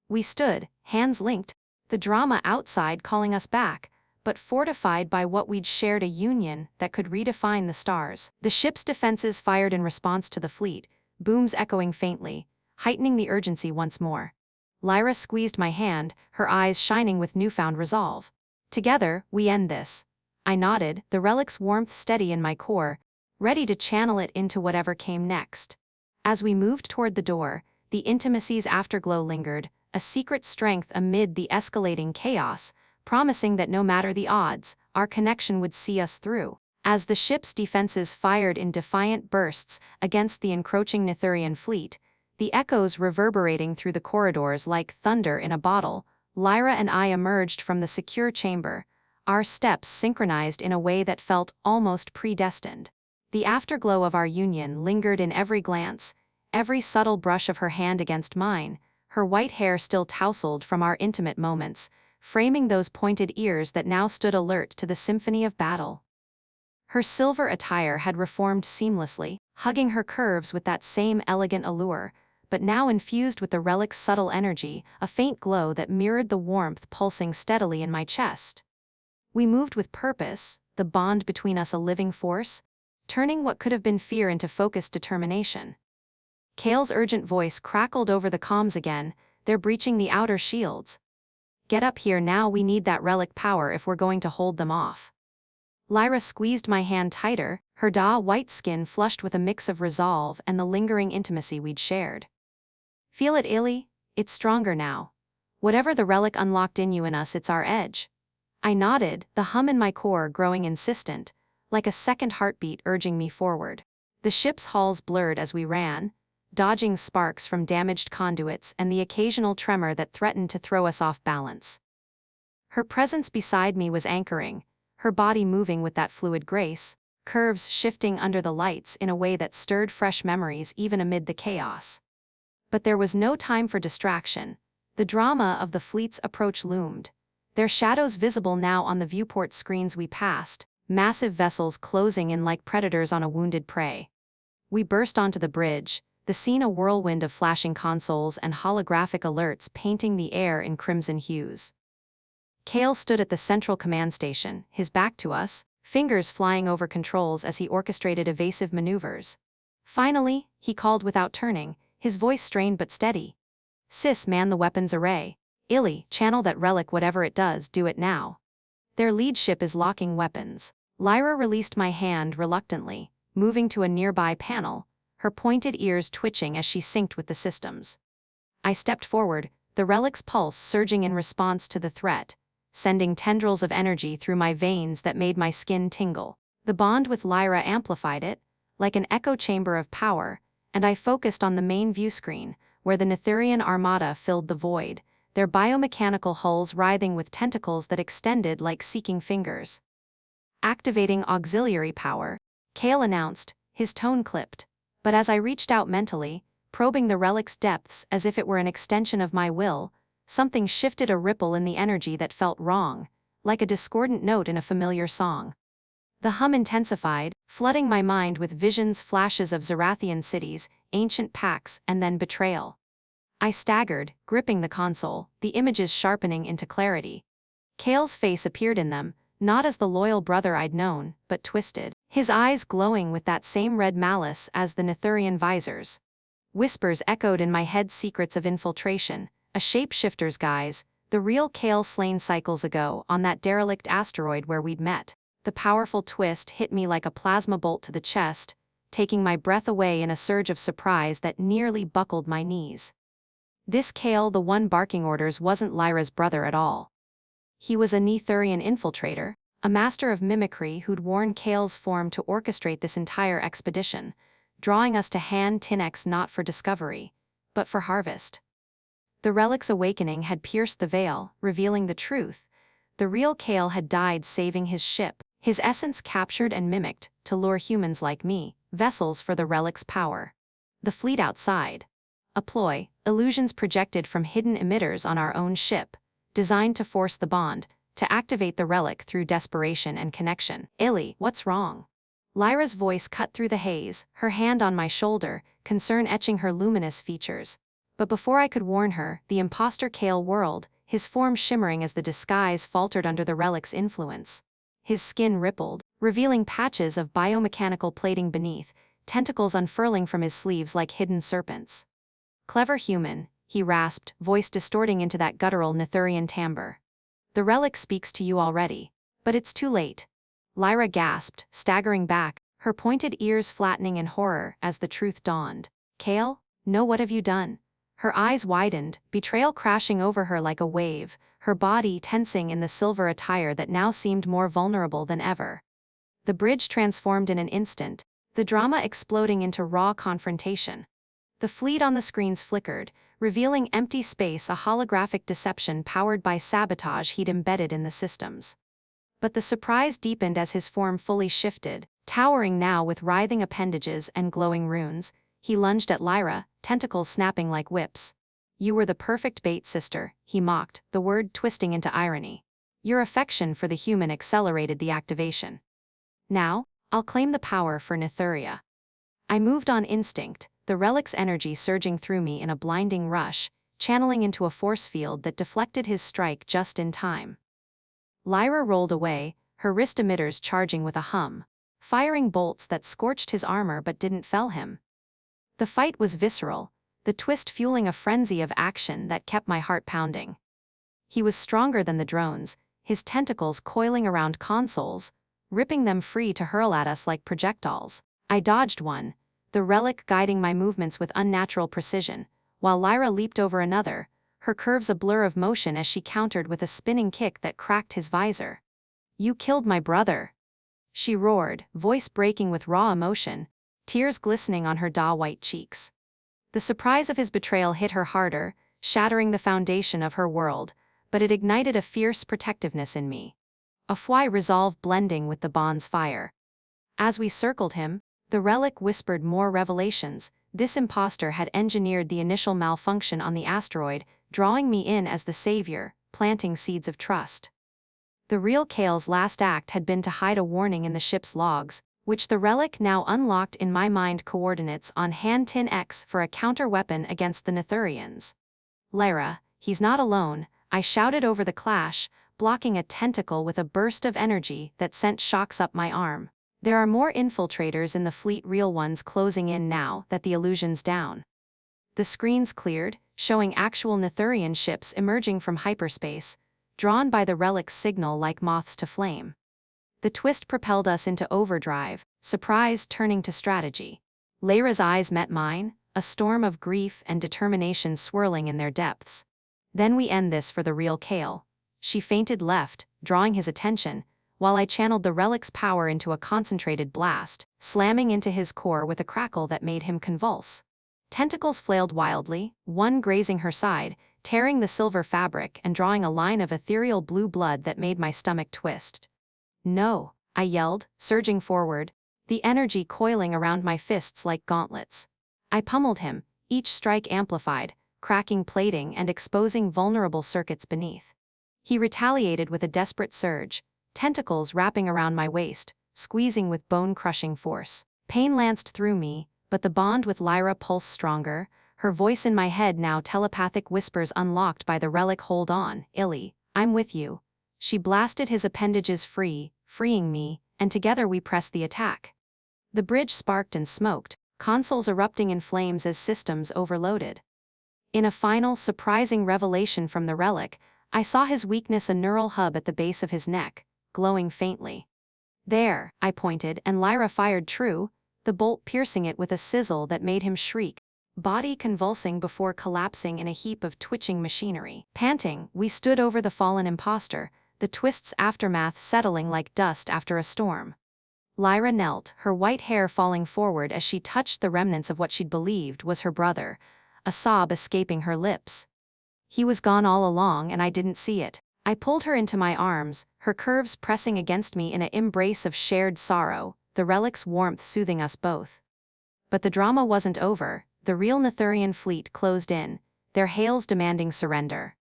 S1: We stood, hands linked, the drama outside calling us back, but fortified by what we'd shared, a union that could redefine the stars. The ship's defenses fired in response to the fleet, booms echoing faintly, heightening the urgency once more. Lyra squeezed my hand, her eyes shining with newfound resolve. "Together, we end this." I nodded, the relic's warmth steady in my core, ready to channel it into whatever came next. As we moved toward the door, the intimacy's afterglow lingered, a secret strength amid the escalating chaos, promising that no matter the odds, our connection would see us through. As the ship's defenses fired in defiant bursts against the encroaching Nytherian fleet, the echoes reverberating through the corridors like thunder in a bottle, Lyra and I emerged from the secure chamber, our steps synchronized in a way that felt almost predestined. The afterglow of our union lingered in every glance, every subtle brush of her hand against mine, her white hair still tousled from our intimate moments, framing those pointed ears that now stood alert to the symphony of battle. Her silver attire had reformed seamlessly, hugging her curves with that same elegant allure, but now infused with the relic's subtle energy, a faint glow that mirrored the warmth pulsing steadily in my chest. We moved with purpose, the bond between us a living force, turning what could have been fear into focused determination. Kael's urgent voice crackled over the comms again, "They're breaching the outer shields. Get up here now, we need that relic power if we're going to hold them off." Lyra squeezed my hand tighter, her white skin flushed with a mix of resolve and the lingering intimacy we'd shared. "Feel it, Illy? It's stronger now. Whatever the relic unlocked in you and us, it's our edge." I nodded, the hum in my core growing insistent, like a second heartbeat urging me forward. The ship's hulls blurred as we ran, dodging sparks from damaged conduits and the occasional tremor that threatened to throw us off balance. Her presence beside me was anchoring, her body moving with that fluid grace, curves shifting under the lights in a way that stirred fresh memories even amid the chaos. But there was no time for distraction. The drama of the fleet's approach loomed, their shadows visible now on the viewport screens we passed, massive vessels closing in like predators on a wounded prey. We burst onto the bridge, the scene a whirlwind of flashing consoles and holographic alerts painting the air in crimson hues. Kael stood at the central command station, his back to us, fingers flying over controls as he orchestrated evasive maneuvers. Finally, he called without turning, his voice strained but steady. "Sis, man the weapons array. Illy, channel that relic, whatever it does, do it now." Their lead ship is locking weapons. Lyra released my hand reluctantly, moving to a nearby panel, her pointed ears twitching as she synced with the systems. I stepped forward, the relic's pulse surging in response to the threat, sending tendrils of energy through my veins that made my skin tingle. The bond with Lyra amplified it, like an echo chamber of power, and I focused on the main view screen, where the Nytherian armada filled the void, their biomechanical hulls writhing with tentacles that extended like seeking fingers. Activating auxiliary power, Kael announced, his tone clipped. But as I reached out mentally, probing the relic's depths as if it were an extension of my will, something shifted, a ripple in the energy that felt wrong, like a discordant note in a familiar song. The hum intensified, flooding my mind with visions, flashes of Zerathian cities, ancient pacts, and then betrayal. I staggered, gripping the console, the images sharpening into clarity. Kael's face appeared in them, not as the loyal brother I'd known, but twisted, his eyes glowing with that same red malice as the Nytherian visors. Whispers echoed in my head, secrets of infiltration, a shapeshifter's guise, the real Kael slain cycles ago on that derelict asteroid where we'd met. The powerful twist hit me like a plasma bolt to the chest, taking my breath away in a surge of surprise that nearly buckled my knees. This Kael, the one barking orders, wasn't Lyra's brother at all. He was a Nytherian infiltrator, a master of mimicry who'd worn Kael's form to orchestrate this entire expedition, drawing us to Hành Tinh X not for discovery, but for harvest. The relic's awakening had pierced the veil, revealing the truth. The real Kael had died saving his ship, his essence captured and mimicked, to lure humans like me, vessels for the relic's power. The fleet outside. A ploy, illusions projected from hidden emitters on our own ship, designed to force the bond, to activate the relic through desperation and connection. Illy, what's wrong? Lyra's voice cut through the haze, her hand on my shoulder, concern etching her luminous features. But before I could warn her, the imposter Kael whirled, his form shimmering as the disguise faltered under the relic's influence. His skin rippled, revealing patches of biomechanical plating beneath, tentacles unfurling from his sleeves like hidden serpents. Clever human, he rasped, voice distorting into that guttural Nytherian timbre. The relic speaks to you already. But it's too late. Lyra gasped, staggering back, her pointed ears flattening in horror as the truth dawned. Kael? No, what have you done? Her eyes widened, betrayal crashing over her like a wave, her body tensing in the silver attire that now seemed more vulnerable than ever. The bridge transformed in an instant, the drama exploding into raw confrontation. The fleet on the screens flickered, revealing empty space, a holographic deception powered by sabotage he'd embedded in the systems. But the surprise deepened as his form fully shifted, towering now with writhing appendages and glowing runes. He lunged at Lyra, tentacles snapping like whips. You were the perfect bait, sister, he mocked, the word twisting into irony. Your affection for the human accelerated the activation. Now, I'll claim the power for Nytheria. I moved on instinct, the relic's energy surging through me in a blinding rush, channeling into a force field that deflected his strike just in time. Lyra rolled away, her wrist emitters charging with a hum, firing bolts that scorched his armor but didn't fell him. The fight was visceral, the twist fueling a frenzy of action that kept my heart pounding. He was stronger than the drones, his tentacles coiling around consoles, ripping them free to hurl at us like projectiles. I dodged one, the relic guiding my movements with unnatural precision, while Lyra leaped over another, her curves a blur of motion as she countered with a spinning kick that cracked his visor. You killed my brother, she roared, voice breaking with raw emotion, tears glistening on her daw-white cheeks. The surprise of his betrayal hit her harder, shattering the foundation of her world, but it ignited a fierce protectiveness in me. A fwy resolve blending with the bond's fire. As we circled him, the relic whispered more revelations. This imposter had engineered the initial malfunction on the asteroid, drawing me in as the savior, planting seeds of trust. The real Kael's last act had been to hide a warning in the ship's logs, which the relic now unlocked in my mind coordinates on Hành Tinh X for a counter-weapon against the Nytherians. Lyra, he's not alone, I shouted over the clash, blocking a tentacle with a burst of energy that sent shocks up my arm. There are more infiltrators in the fleet, real ones closing in now that the illusion's down. The screens cleared, showing actual Nytherian ships emerging from hyperspace, drawn by the relic's signal like moths to flame. The twist propelled us into overdrive, surprise turning to strategy. Lyra's eyes met mine, a storm of grief and determination swirling in their depths. Then we end this for the real Kael. She fainted left, drawing his attention, while I channeled the relic's power into a concentrated blast, slamming into his core with a crackle that made him convulse. Tentacles flailed wildly, one grazing her side, tearing the silver fabric and drawing a line of ethereal blue blood that made my stomach twist. "No," I yelled, surging forward, the energy coiling around my fists like gauntlets. I pummeled him, each strike amplified, cracking plating and exposing vulnerable circuits beneath. He retaliated with a desperate surge, tentacles wrapping around my waist, squeezing with bone-crushing force. Pain lanced through me, but the bond with Lyra pulsed stronger, her voice in my head now telepathic whispers unlocked by the relic. "Hold on, Illy, I'm with you." She blasted his appendages free, freeing me, and together we pressed the attack. The bridge sparked and smoked, consoles erupting in flames as systems overloaded. In a final, surprising revelation from the relic, I saw his weakness, a neural hub at the base of his neck, glowing faintly. "There," I pointed, and Lyra fired true, the bolt piercing it with a sizzle that made him shriek, body convulsing before collapsing in a heap of twitching machinery. Panting, we stood over the fallen imposter, the twist's aftermath settling like dust after a storm. Lyra knelt, her white hair falling forward as she touched the remnants of what she'd believed was her brother, a sob escaping her lips. He was gone all along and I didn't see it. I pulled her into my arms, her curves pressing against me in an embrace of shared sorrow, the relic's warmth soothing us both. But the drama wasn't over. The real Nytherian fleet closed in, their hails demanding surrender.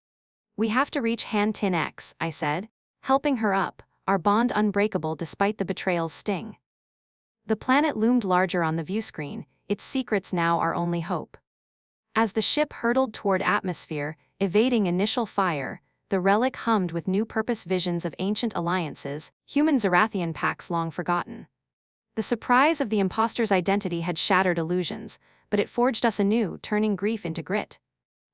S1: "We have to reach Hành Tinh X," I said, helping her up, our bond unbreakable despite the betrayal's sting. The planet loomed larger on the viewscreen, its secrets now our only hope. As the ship hurtled toward atmosphere, evading initial fire, the relic hummed with new purpose, visions of ancient alliances, human Zerathian pacts long forgotten. The surprise of the imposter's identity had shattered illusions, but it forged us anew, turning grief into grit.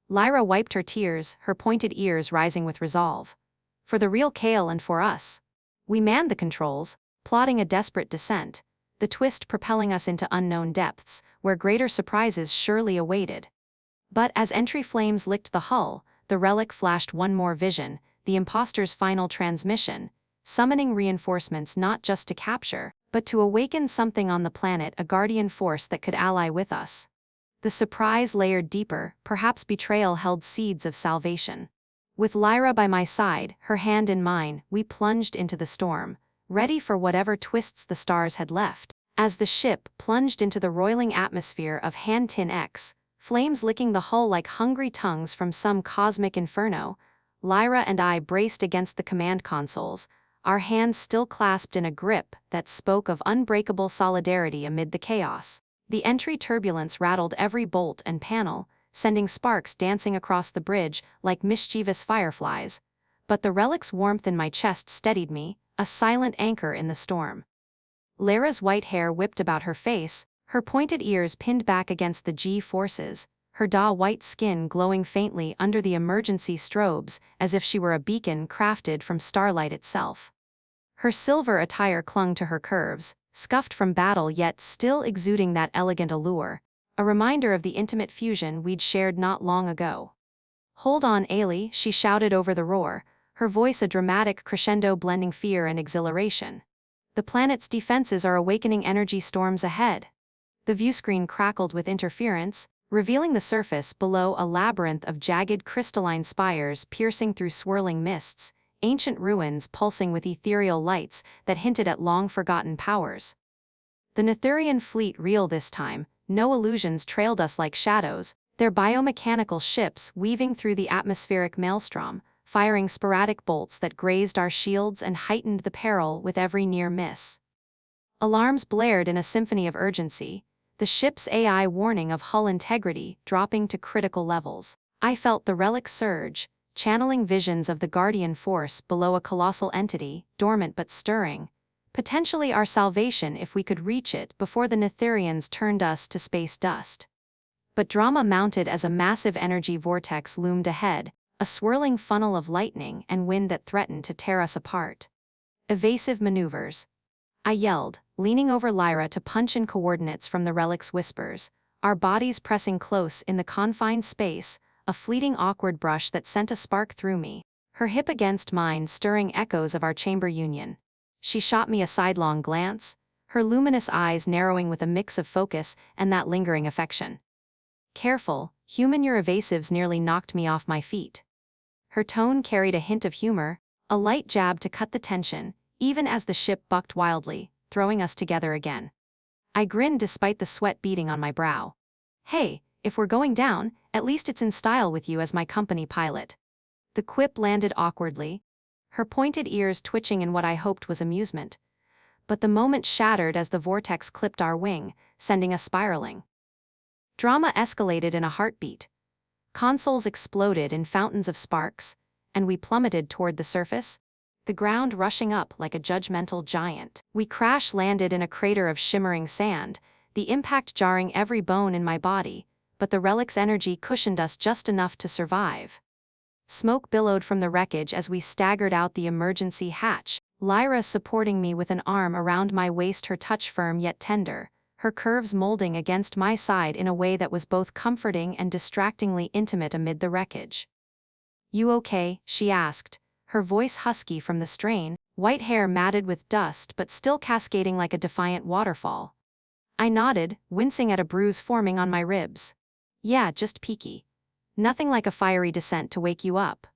S1: Lyra wiped her tears, her pointed ears rising with resolve. For the real Kael and for us. We manned the controls, plotting a desperate descent, the twist propelling us into unknown depths, where greater surprises surely awaited. But as entry flames licked the hull, the relic flashed one more vision, the imposter's final transmission, summoning reinforcements not just to capture, but to awaken something on the planet, a guardian force that could ally with us. The surprise layered deeper, perhaps betrayal held seeds of salvation. With Lyra by my side, her hand in mine, we plunged into the storm, ready for whatever twists the stars had left. As the ship plunged into the roiling atmosphere of Hành Tinh X, flames licking the hull like hungry tongues from some cosmic inferno, Lyra and I braced against the command consoles, our hands still clasped in a grip that spoke of unbreakable solidarity amid the chaos. The entry turbulence rattled every bolt and panel, sending sparks dancing across the bridge like mischievous fireflies, but the relic's warmth in my chest steadied me, a silent anchor in the storm. Lyra's white hair whipped about her face, her pointed ears pinned back against the G-forces, her white skin glowing faintly under the emergency strobes as if she were a beacon crafted from starlight itself. Her silver attire clung to her curves, scuffed from battle yet still exuding that elegant allure, a reminder of the intimate fusion we'd shared not long ago. "Hold on, Ailey," she shouted over the roar, her voice a dramatic crescendo blending fear and exhilaration. "The planet's defenses are awakening, energy storms ahead." The viewscreen crackled with interference, revealing the surface below, a labyrinth of jagged crystalline spires piercing through swirling mists, ancient ruins pulsing with ethereal lights that hinted at long-forgotten powers. The Nytherian fleet real this time, no illusions trailed us like shadows, their biomechanical ships weaving through the atmospheric maelstrom, firing sporadic bolts that grazed our shields and heightened the peril with every near miss. Alarms blared in a symphony of urgency, the ship's AI warning of hull integrity dropping to critical levels. I felt the relic surge, channeling visions of the guardian force below, a colossal entity, dormant but stirring, potentially our salvation if we could reach it before the Nytherians turned us to space dust. But drama mounted as a massive energy vortex loomed ahead, a swirling funnel of lightning and wind that threatened to tear us apart. "Evasive maneuvers," I yelled, leaning over Lyra to punch in coordinates from the relic's whispers, our bodies pressing close in the confined space, a fleeting awkward brush that sent a spark through me, her hip against mine stirring echoes of our chamber union. She shot me a sidelong glance, her luminous eyes narrowing with a mix of focus and that lingering affection. Careful, human, your evasives nearly knocked me off my feet. Her tone carried a hint of humor, a light jab to cut the tension, even as the ship bucked wildly, throwing us together again. I grinned despite the sweat beading on my brow. Hey, if we're going down, at least it's in style with you as my company pilot. The quip landed awkwardly, her pointed ears twitching in what I hoped was amusement. But the moment shattered as the vortex clipped our wing, sending us spiraling. Drama escalated in a heartbeat. Consoles exploded in fountains of sparks, and we plummeted toward the surface, the ground rushing up like a judgmental giant. We crash-landed in a crater of shimmering sand, the impact jarring every bone in my body, but the relic's energy cushioned us just enough to survive. Smoke billowed from the wreckage as we staggered out the emergency hatch, Lyra supporting me with an arm around my waist, her touch firm yet tender, her curves molding against my side in a way that was both comforting and distractingly intimate amid the wreckage. "You okay?" she asked, her voice husky from the strain, white hair matted with dust but still cascading like a defiant waterfall. I nodded, wincing at a bruise forming on my ribs. "Yeah, just peaky. Nothing like a fiery descent to wake you up."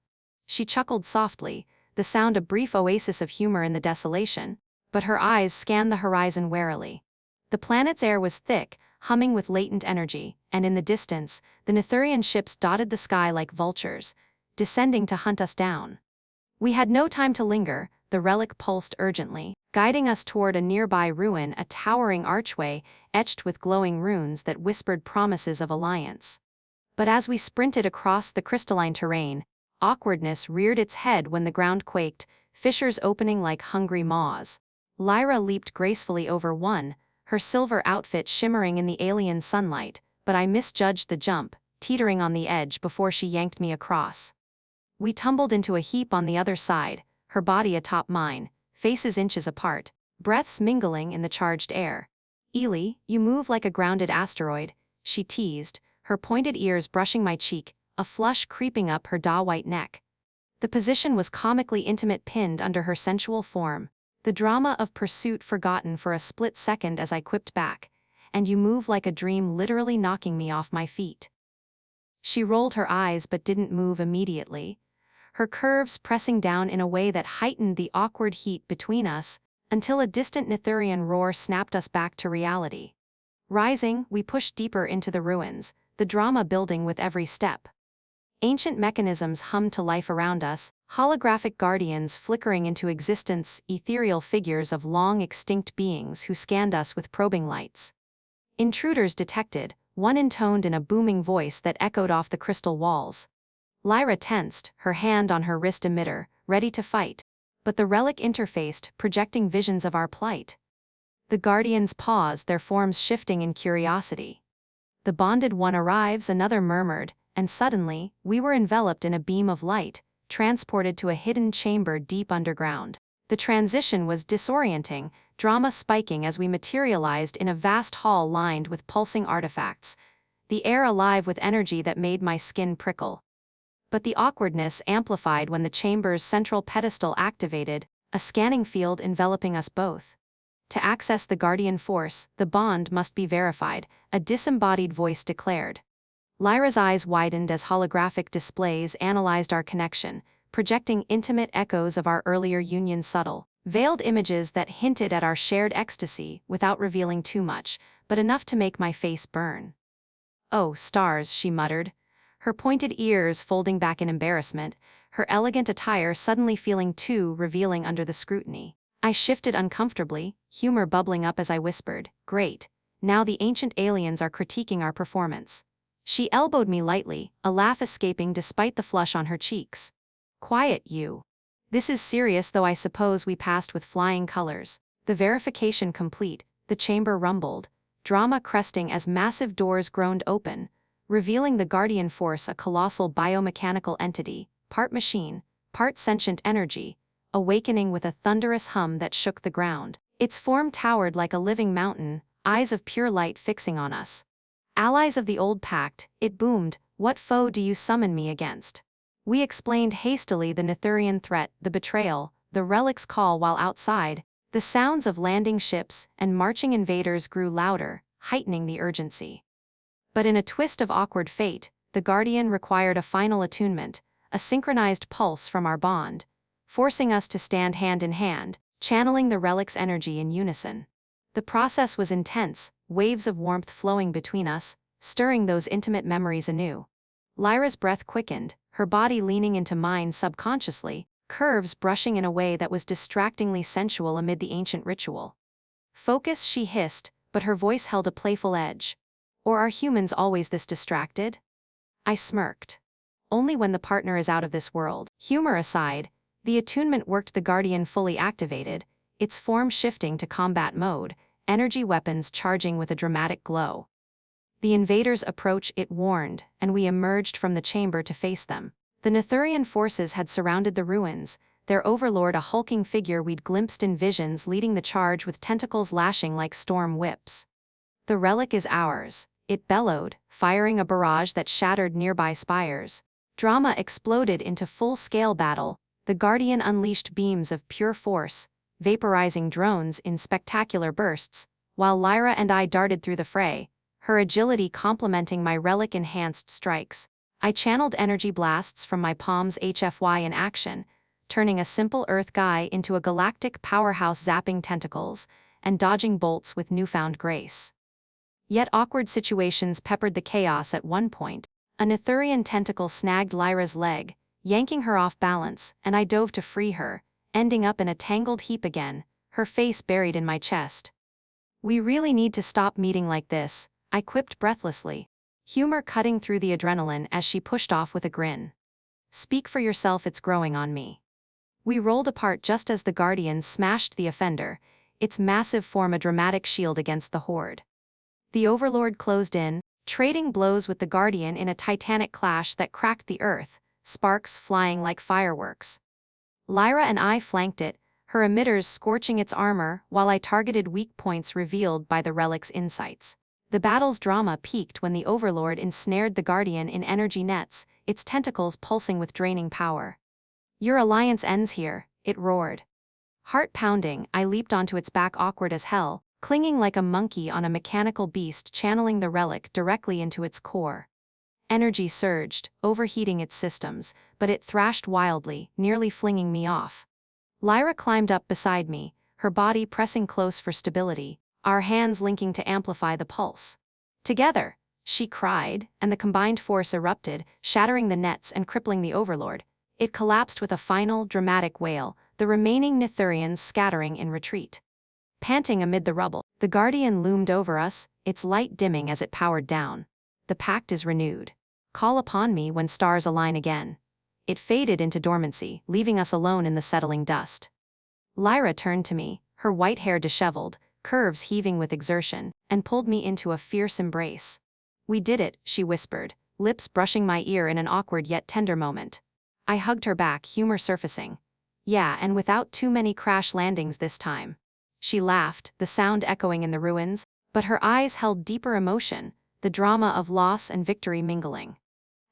S1: She chuckled softly, the sound a brief oasis of humor in the desolation, but her eyes scanned the horizon warily. The planet's air was thick, humming with latent energy, and in the distance, the Nytherian ships dotted the sky like vultures, descending to hunt us down. We had no time to linger, the relic pulsed urgently, guiding us toward a nearby ruin, a towering archway, etched with glowing runes that whispered promises of alliance. But as we sprinted across the crystalline terrain, awkwardness reared its head when the ground quaked, fissures opening like hungry maws. Lyra leaped gracefully over one, her silver outfit shimmering in the alien sunlight, but I misjudged the jump, teetering on the edge before she yanked me across. We tumbled into a heap on the other side, her body atop mine, faces inches apart, breaths mingling in the charged air. "Ely, you move like a grounded asteroid," she teased, her pointed ears brushing my cheek, a flush creeping up her daw-white neck. The position was comically intimate, pinned under her sensual form, the drama of pursuit forgotten for a split second as I quipped back, "And you move like a dream, literally knocking me off my feet." She rolled her eyes but didn't move immediately, her curves pressing down in a way that heightened the awkward heat between us, until a distant Nytherian roar snapped us back to reality. Rising, we pushed deeper into the ruins, the drama building with every step. Ancient mechanisms hummed to life around us, holographic guardians flickering into existence, ethereal figures of long-extinct beings who scanned us with probing lights. "Intruders detected," one intoned in a booming voice that echoed off the crystal walls. Lyra tensed, her hand on her wrist emitter, ready to fight. But the relic interfaced, projecting visions of our plight. The guardians paused, their forms shifting in curiosity. "The bonded one arrives," another murmured, and suddenly, we were enveloped in a beam of light, transported to a hidden chamber deep underground. The transition was disorienting, drama spiking as we materialized in a vast hall lined with pulsing artifacts, the air alive with energy that made my skin prickle. But the awkwardness amplified when the chamber's central pedestal activated, a scanning field enveloping us both. To access the guardian force, the bond must be verified, a disembodied voice declared. Lyra's eyes widened as holographic displays analyzed our connection, projecting intimate echoes of our earlier union, subtle, veiled images that hinted at our shared ecstasy without revealing too much, but enough to make my face burn. "Oh, stars," she muttered, her pointed ears folding back in embarrassment, her elegant attire suddenly feeling too revealing under the scrutiny. I shifted uncomfortably, humor bubbling up as I whispered, "Great, now the ancient aliens are critiquing our performance." She elbowed me lightly, a laugh escaping despite the flush on her cheeks. "Quiet, you. This is serious, though I suppose we passed with flying colors." The verification complete, the chamber rumbled, drama cresting as massive doors groaned open, revealing the guardian force, a colossal biomechanical entity, part machine, part sentient energy, awakening with a thunderous hum that shook the ground. Its form towered like a living mountain, eyes of pure light fixing on us. "Allies of the old pact," it boomed, "what foe do you summon me against?" We explained hastily, the Nytherian threat, the betrayal, the relic's call while outside, The sounds of landing ships and marching invaders grew louder, heightening the urgency. But in a twist of awkward fate, the Guardian required a final attunement, a synchronized pulse from our bond, forcing us to stand hand in hand, channeling the relic's energy in unison. The process was intense, waves of warmth flowing between us, stirring those intimate memories anew. Lyra's breath quickened, her body leaning into mine subconsciously, curves brushing in a way that was distractingly sensual amid the ancient ritual. Focus, she hissed, but her voice held a playful edge. Or are humans always this distracted? I smirked. Only when the partner is out of this world. Humor aside, the attunement worked. The Guardian fully activated, its form shifting to combat mode, energy weapons charging with a dramatic glow. The invaders' approach, it warned, and we emerged from the chamber to face them. The Nytherian forces had surrounded the ruins, their overlord a hulking figure we'd glimpsed in visions leading the charge with tentacles lashing like storm whips. The relic is ours, it bellowed, firing a barrage that shattered nearby spires. Drama exploded into full-scale battle, the Guardian unleashed beams of pure force, vaporizing drones in spectacular bursts, while Lyra and I darted through the fray, her agility complementing my relic-enhanced strikes. I channeled energy blasts from my palms HFY in action, turning a simple Earth guy into a galactic powerhouse, zapping tentacles and dodging bolts with newfound grace. Yet awkward situations peppered the chaos. At one point, a Nytherian tentacle snagged Lyra's leg, yanking her off balance, and I dove to free her, ending up in a tangled heap again, her face buried in my chest. "We really need to stop meeting like this," I quipped breathlessly, humor cutting through the adrenaline as she pushed off with a grin. "Speak for yourself, it's growing on me." We rolled apart just as the Guardian smashed the offender, its massive form a dramatic shield against the horde. The Overlord closed in, trading blows with the Guardian in a titanic clash that cracked the earth, sparks flying like fireworks. Lyra and I flanked it, her emitters scorching its armor while I targeted weak points revealed by the relic's insights. The battle's drama peaked when the Overlord ensnared the Guardian in energy nets, its tentacles pulsing with draining power. "Your alliance ends here," it roared. Heart pounding, I leaped onto its back, awkward as hell, clinging like a monkey on a mechanical beast, channeling the relic directly into its core. Energy surged, overheating its systems, but it thrashed wildly, nearly flinging me off. Lyra climbed up beside me, her body pressing close for stability, our hands linking to amplify the pulse. "Together!" she cried, and the combined force erupted, shattering the nets and crippling the Overlord. It collapsed with a final, dramatic wail, the remaining Nytherians scattering in retreat. Panting amid the rubble, the Guardian loomed over us, its light dimming as it powered down. "The pact is renewed. Call upon me when stars align again." It faded into dormancy, leaving us alone in the settling dust. Lyra turned to me, her white hair disheveled, curves heaving with exertion, and pulled me into a fierce embrace. "We did it," she whispered, lips brushing my ear in an awkward yet tender moment. I hugged her back, humor surfacing. "Yeah, and without too many crash landings this time." She laughed, the sound echoing in the ruins, but her eyes held deeper emotion, the drama of loss and victory mingling.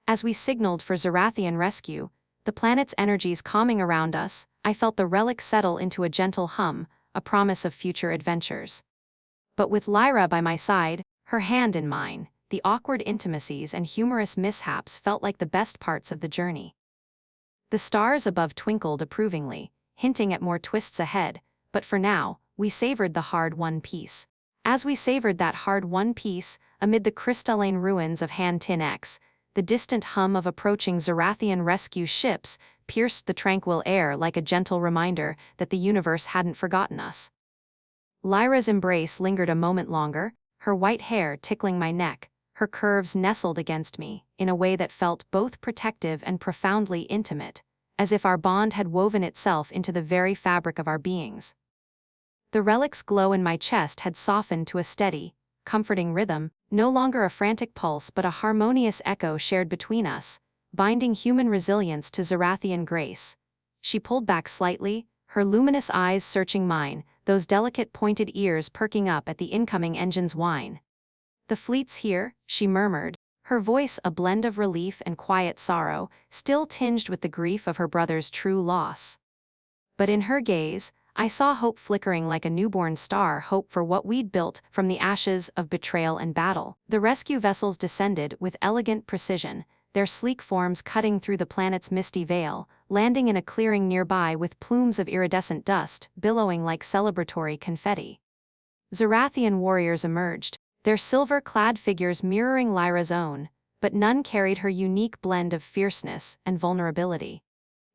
S1: As we signaled for Zerathian rescue, the planet's energies calming around us, I felt the relic settle into a gentle hum, a promise of future adventures. But with Lyra by my side, her hand in mine, the awkward intimacies and humorous mishaps felt like the best parts of the journey. The stars above twinkled approvingly, hinting at more twists ahead, but for now, we savored the hard-won peace. As we savored that hard-won peace, amid the crystalline ruins of Hành Tinh X, the distant hum of approaching Zerathian rescue ships pierced the tranquil air like a gentle reminder that the universe hadn't forgotten us. Lyra's embrace lingered a moment longer, her white hair tickling my neck, her curves nestled against me, in a way that felt both protective and profoundly intimate, as if our bond had woven itself into the very fabric of our beings. The relic's glow in my chest had softened to a steady, comforting rhythm, no longer a frantic pulse but a harmonious echo shared between us, binding human resilience to Zerathian grace. She pulled back slightly, her luminous eyes searching mine, those delicate pointed ears perking up at the incoming engine's whine. "The fleet's here," she murmured, her voice a blend of relief and quiet sorrow, still tinged with the grief of her brother's true loss. But in her gaze, I saw hope flickering like a newborn star, hope for what we'd built from the ashes of betrayal and battle. The rescue vessels descended with elegant precision, their sleek forms cutting through the planet's misty veil, landing in a clearing nearby with plumes of iridescent dust billowing like celebratory confetti. Zerathian warriors emerged, their silver-clad figures mirroring Lyra's own, but none carried her unique blend of fierceness and vulnerability.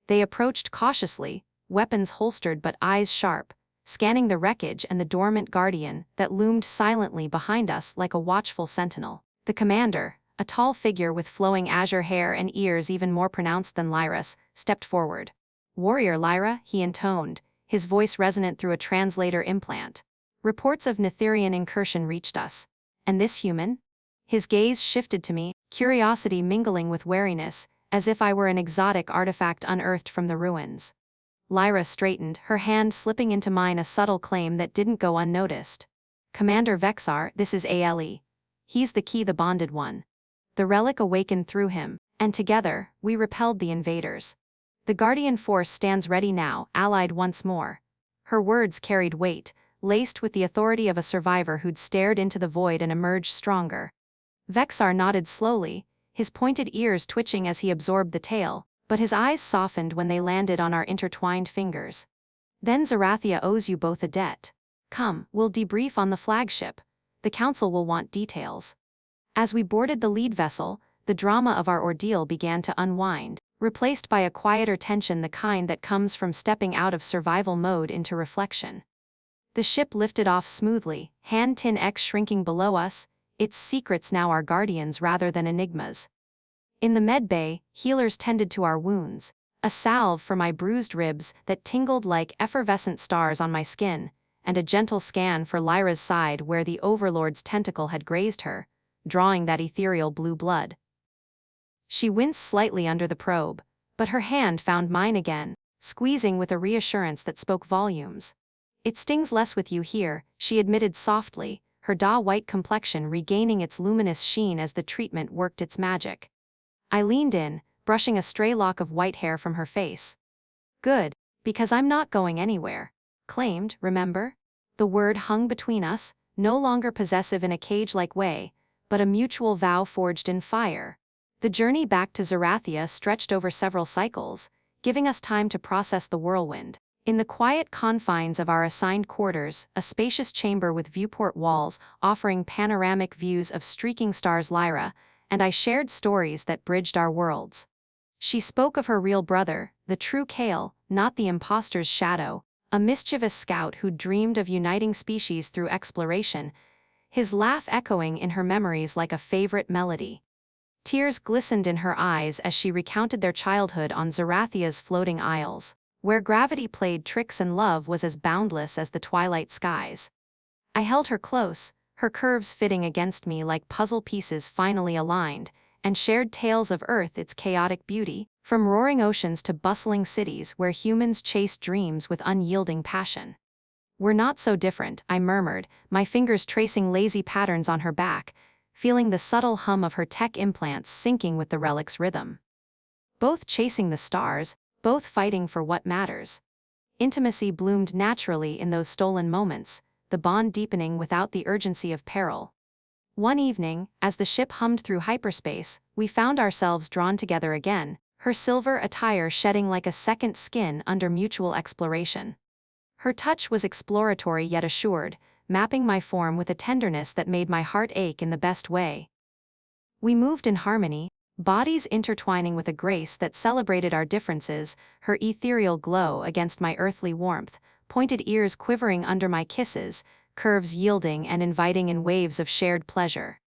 S1: They approached cautiously, weapons holstered but eyes sharp, scanning the wreckage and the dormant guardian that loomed silently behind us like a watchful sentinel. The commander, a tall figure with flowing azure hair and ears even more pronounced than Lyra's, stepped forward. "Warrior Lyra," he intoned, his voice resonant through a translator implant. "Reports of Nytherian incursion reached us. And this human?" His gaze shifted to me, curiosity mingling with wariness, as if I were an exotic artifact unearthed from the ruins. Lyra straightened, her hand slipping into mine, a subtle claim that didn't go unnoticed. "Commander Vexar, this is Ale. He's the key, the bonded one. The relic awakened through him, and together, we repelled the invaders. The Guardian force stands ready now, allied once more." Her words carried weight, laced with the authority of a survivor who'd stared into the void and emerged stronger. Vexar nodded slowly, his pointed ears twitching as he absorbed the tale, but his eyes softened when they landed on our intertwined fingers. "Then Zerathia owes you both a debt. Come, we'll debrief on the flagship. The council will want details." As we boarded the lead vessel, the drama of our ordeal began to unwind, replaced by a quieter tension, the kind that comes from stepping out of survival mode into reflection. The ship lifted off smoothly, Hành-Tinh X shrinking below us, its secrets now our guardians rather than enigmas. In the med bay, healers tended to our wounds, a salve for my bruised ribs that tingled like effervescent stars on my skin, and a gentle scan for Lyra's side where the Overlord's tentacle had grazed her, drawing that ethereal blue blood. She winced slightly under the probe, but her hand found mine again, squeezing with a reassurance that spoke volumes. "It stings less with you here," she admitted softly, her daw-white complexion regaining its luminous sheen as the treatment worked its magic. I leaned in, brushing a stray lock of white hair from her face. "Good, because I'm not going anywhere." Claimed, remember? The word hung between us, no longer possessive in a cage-like way, but a mutual vow forged in fire. The journey back to Zerathia stretched over several cycles, giving us time to process the whirlwind. In the quiet confines of our assigned quarters, a spacious chamber with viewport walls offering panoramic views of streaking stars, Lyra and I shared stories that bridged our worlds. She spoke of her real brother, the true Kael, not the imposter's shadow, a mischievous scout who dreamed of uniting species through exploration, his laugh echoing in her memories like a favorite melody. Tears glistened in her eyes as she recounted their childhood on Zerathia's floating isles, where gravity played tricks and love was as boundless as the twilight skies. I held her close, her curves fitting against me like puzzle pieces finally aligned, and shared tales of Earth, its chaotic beauty, from roaring oceans to bustling cities where humans chased dreams with unyielding passion. "We're not so different," I murmured, my fingers tracing lazy patterns on her back, feeling the subtle hum of her tech implants syncing with the relic's rhythm. "Both chasing the stars, both fighting for what matters." Intimacy bloomed naturally in those stolen moments, the bond deepening without the urgency of peril. One evening, as the ship hummed through hyperspace, we found ourselves drawn together again, her silver attire shedding like a second skin under mutual exploration. Her touch was exploratory yet assured, mapping my form with a tenderness that made my heart ache in the best way. We moved in harmony, bodies intertwining with a grace that celebrated our differences, her ethereal glow against my earthly warmth, pointed ears quivering under my kisses, curves yielding and inviting in waves of shared pleasure.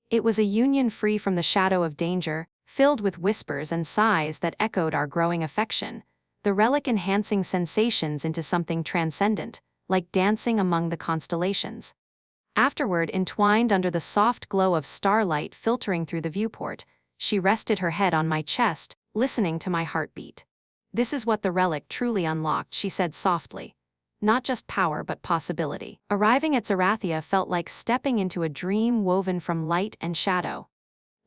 S1: It was a union free from the shadow of danger, filled with whispers and sighs that echoed our growing affection, the relic enhancing sensations into something transcendent, like dancing among the constellations. Afterward, entwined under the soft glow of starlight filtering through the viewport, she rested her head on my chest, listening to my heartbeat. "This is what the relic truly unlocked," she said softly. "Not just power but possibility." Arriving at Zerathia felt like stepping into a dream woven from light and shadow.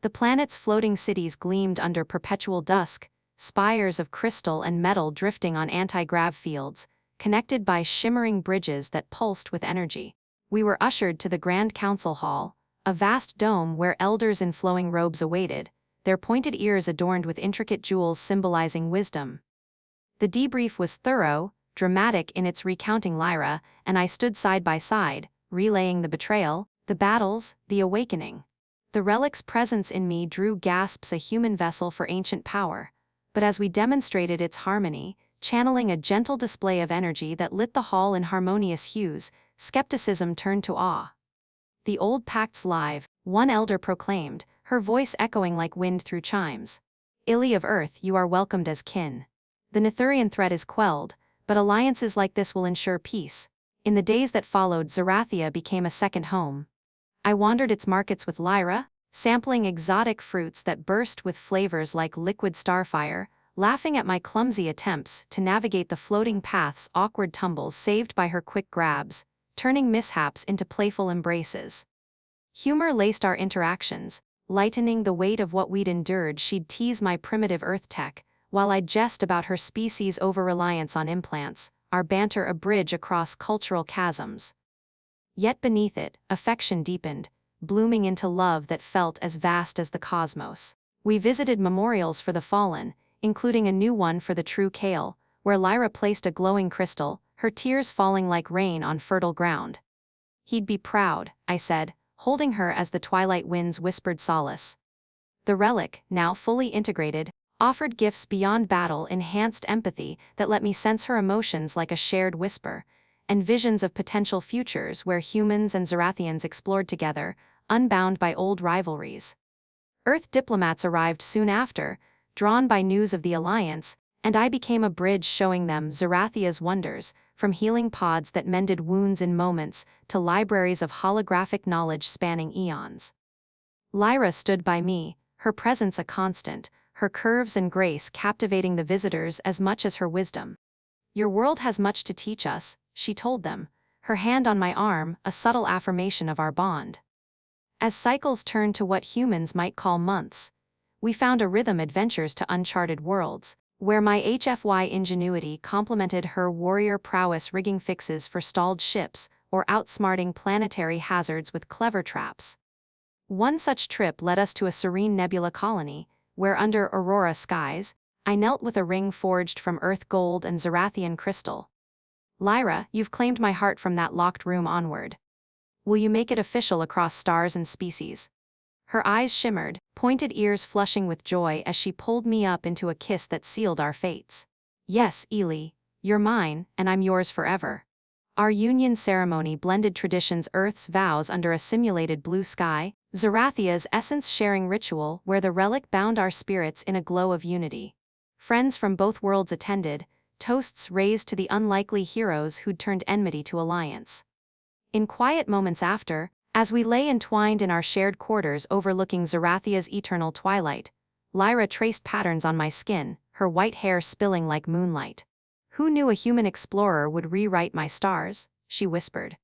S1: The planet's floating cities gleamed under perpetual dusk, spires of crystal and metal drifting on anti-grav fields, connected by shimmering bridges that pulsed with energy. We were ushered to the Grand Council Hall, a vast dome where elders in flowing robes awaited, their pointed ears adorned with intricate jewels symbolizing wisdom. The debrief was thorough, dramatic in its recounting Lyra, and I stood side by side, relaying the betrayal, the battles, the awakening. The relic's presence in me drew gasps, a human vessel for ancient power, but as we demonstrated its harmony, channeling a gentle display of energy that lit the hall in harmonious hues, skepticism turned to awe. "The old pact's live," one elder proclaimed, her voice echoing like wind through chimes. "Illy of Earth, you are welcomed as kin. The Nytherian threat is quelled, but alliances like this will ensure peace." In the days that followed, Zerathia became a second home. I wandered its markets with Lyra, sampling exotic fruits that burst with flavors like liquid starfire, laughing at my clumsy attempts to navigate the floating path's awkward tumbles saved by her quick grabs, turning mishaps into playful embraces. Humor laced our interactions, lightening the weight of what we'd endured. She'd tease my primitive Earth tech, while I'd jest about her species' over-reliance on implants, our banter a bridge across cultural chasms. Yet beneath it, affection deepened, blooming into love that felt as vast as the cosmos. We visited memorials for the fallen, including a new one for the true Kael, where Lyra placed a glowing crystal, her tears falling like rain on fertile ground. "He'd be proud," I said, holding her as the twilight winds whispered solace. The relic, now fully integrated, offered gifts beyond battle, enhanced empathy that let me sense her emotions like a shared whisper, and visions of potential futures where humans and Zerathians explored together, unbound by old rivalries. Earth diplomats arrived soon after, drawn by news of the alliance, and I became a bridge showing them Zerathia's wonders, from healing pods that mended wounds in moments to libraries of holographic knowledge spanning eons. Lyra stood by me, her presence a constant, her curves and grace captivating the visitors as much as her wisdom. "Your world has much to teach us," she told them, her hand on my arm, a subtle affirmation of our bond. As cycles turned to what humans might call months, we found a rhythm, adventures to uncharted worlds, where my HFY ingenuity complemented her warrior prowess, rigging fixes for stalled ships or outsmarting planetary hazards with clever traps. One such trip led us to a serene nebula colony, where under aurora skies, I knelt with a ring forged from earth gold and Zerathian crystal. "Lyra, you've claimed my heart from that locked room onward. Will you make it official across stars and species?" Her eyes shimmered, pointed ears flushing with joy as she pulled me up into a kiss that sealed our fates. "Yes, Ely, you're mine, and I'm yours forever." Our union ceremony blended traditions, Earth's vows under a simulated blue sky, Zerathia's essence-sharing ritual where the relic bound our spirits in a glow of unity. Friends from both worlds attended, toasts raised to the unlikely heroes who'd turned enmity to alliance. In quiet moments after, as we lay entwined in our shared quarters overlooking Zerathia's eternal twilight, Lyra traced patterns on my skin, her white hair spilling like moonlight. "Who knew a human explorer would rewrite my stars?" she whispered.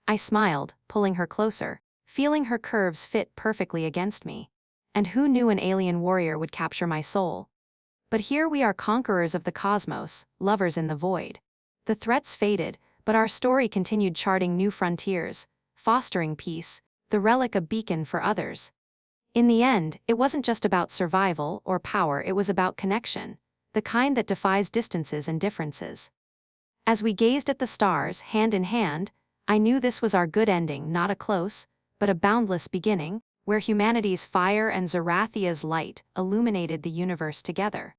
S1: I smiled, pulling her closer, feeling her curves fit perfectly against me. "And who knew an alien warrior would capture my soul?" But here we are, conquerors of the cosmos, lovers in the void. The threats faded, but our story continued, charting new frontiers, fostering peace, the relic a beacon for others. In the end, it wasn't just about survival or power, it was about connection, the kind that defies distances and differences. As we gazed at the stars, hand in hand, I knew this was our good ending, not a close, but a boundless beginning, where humanity's fire and Zerathia's light illuminated the universe together.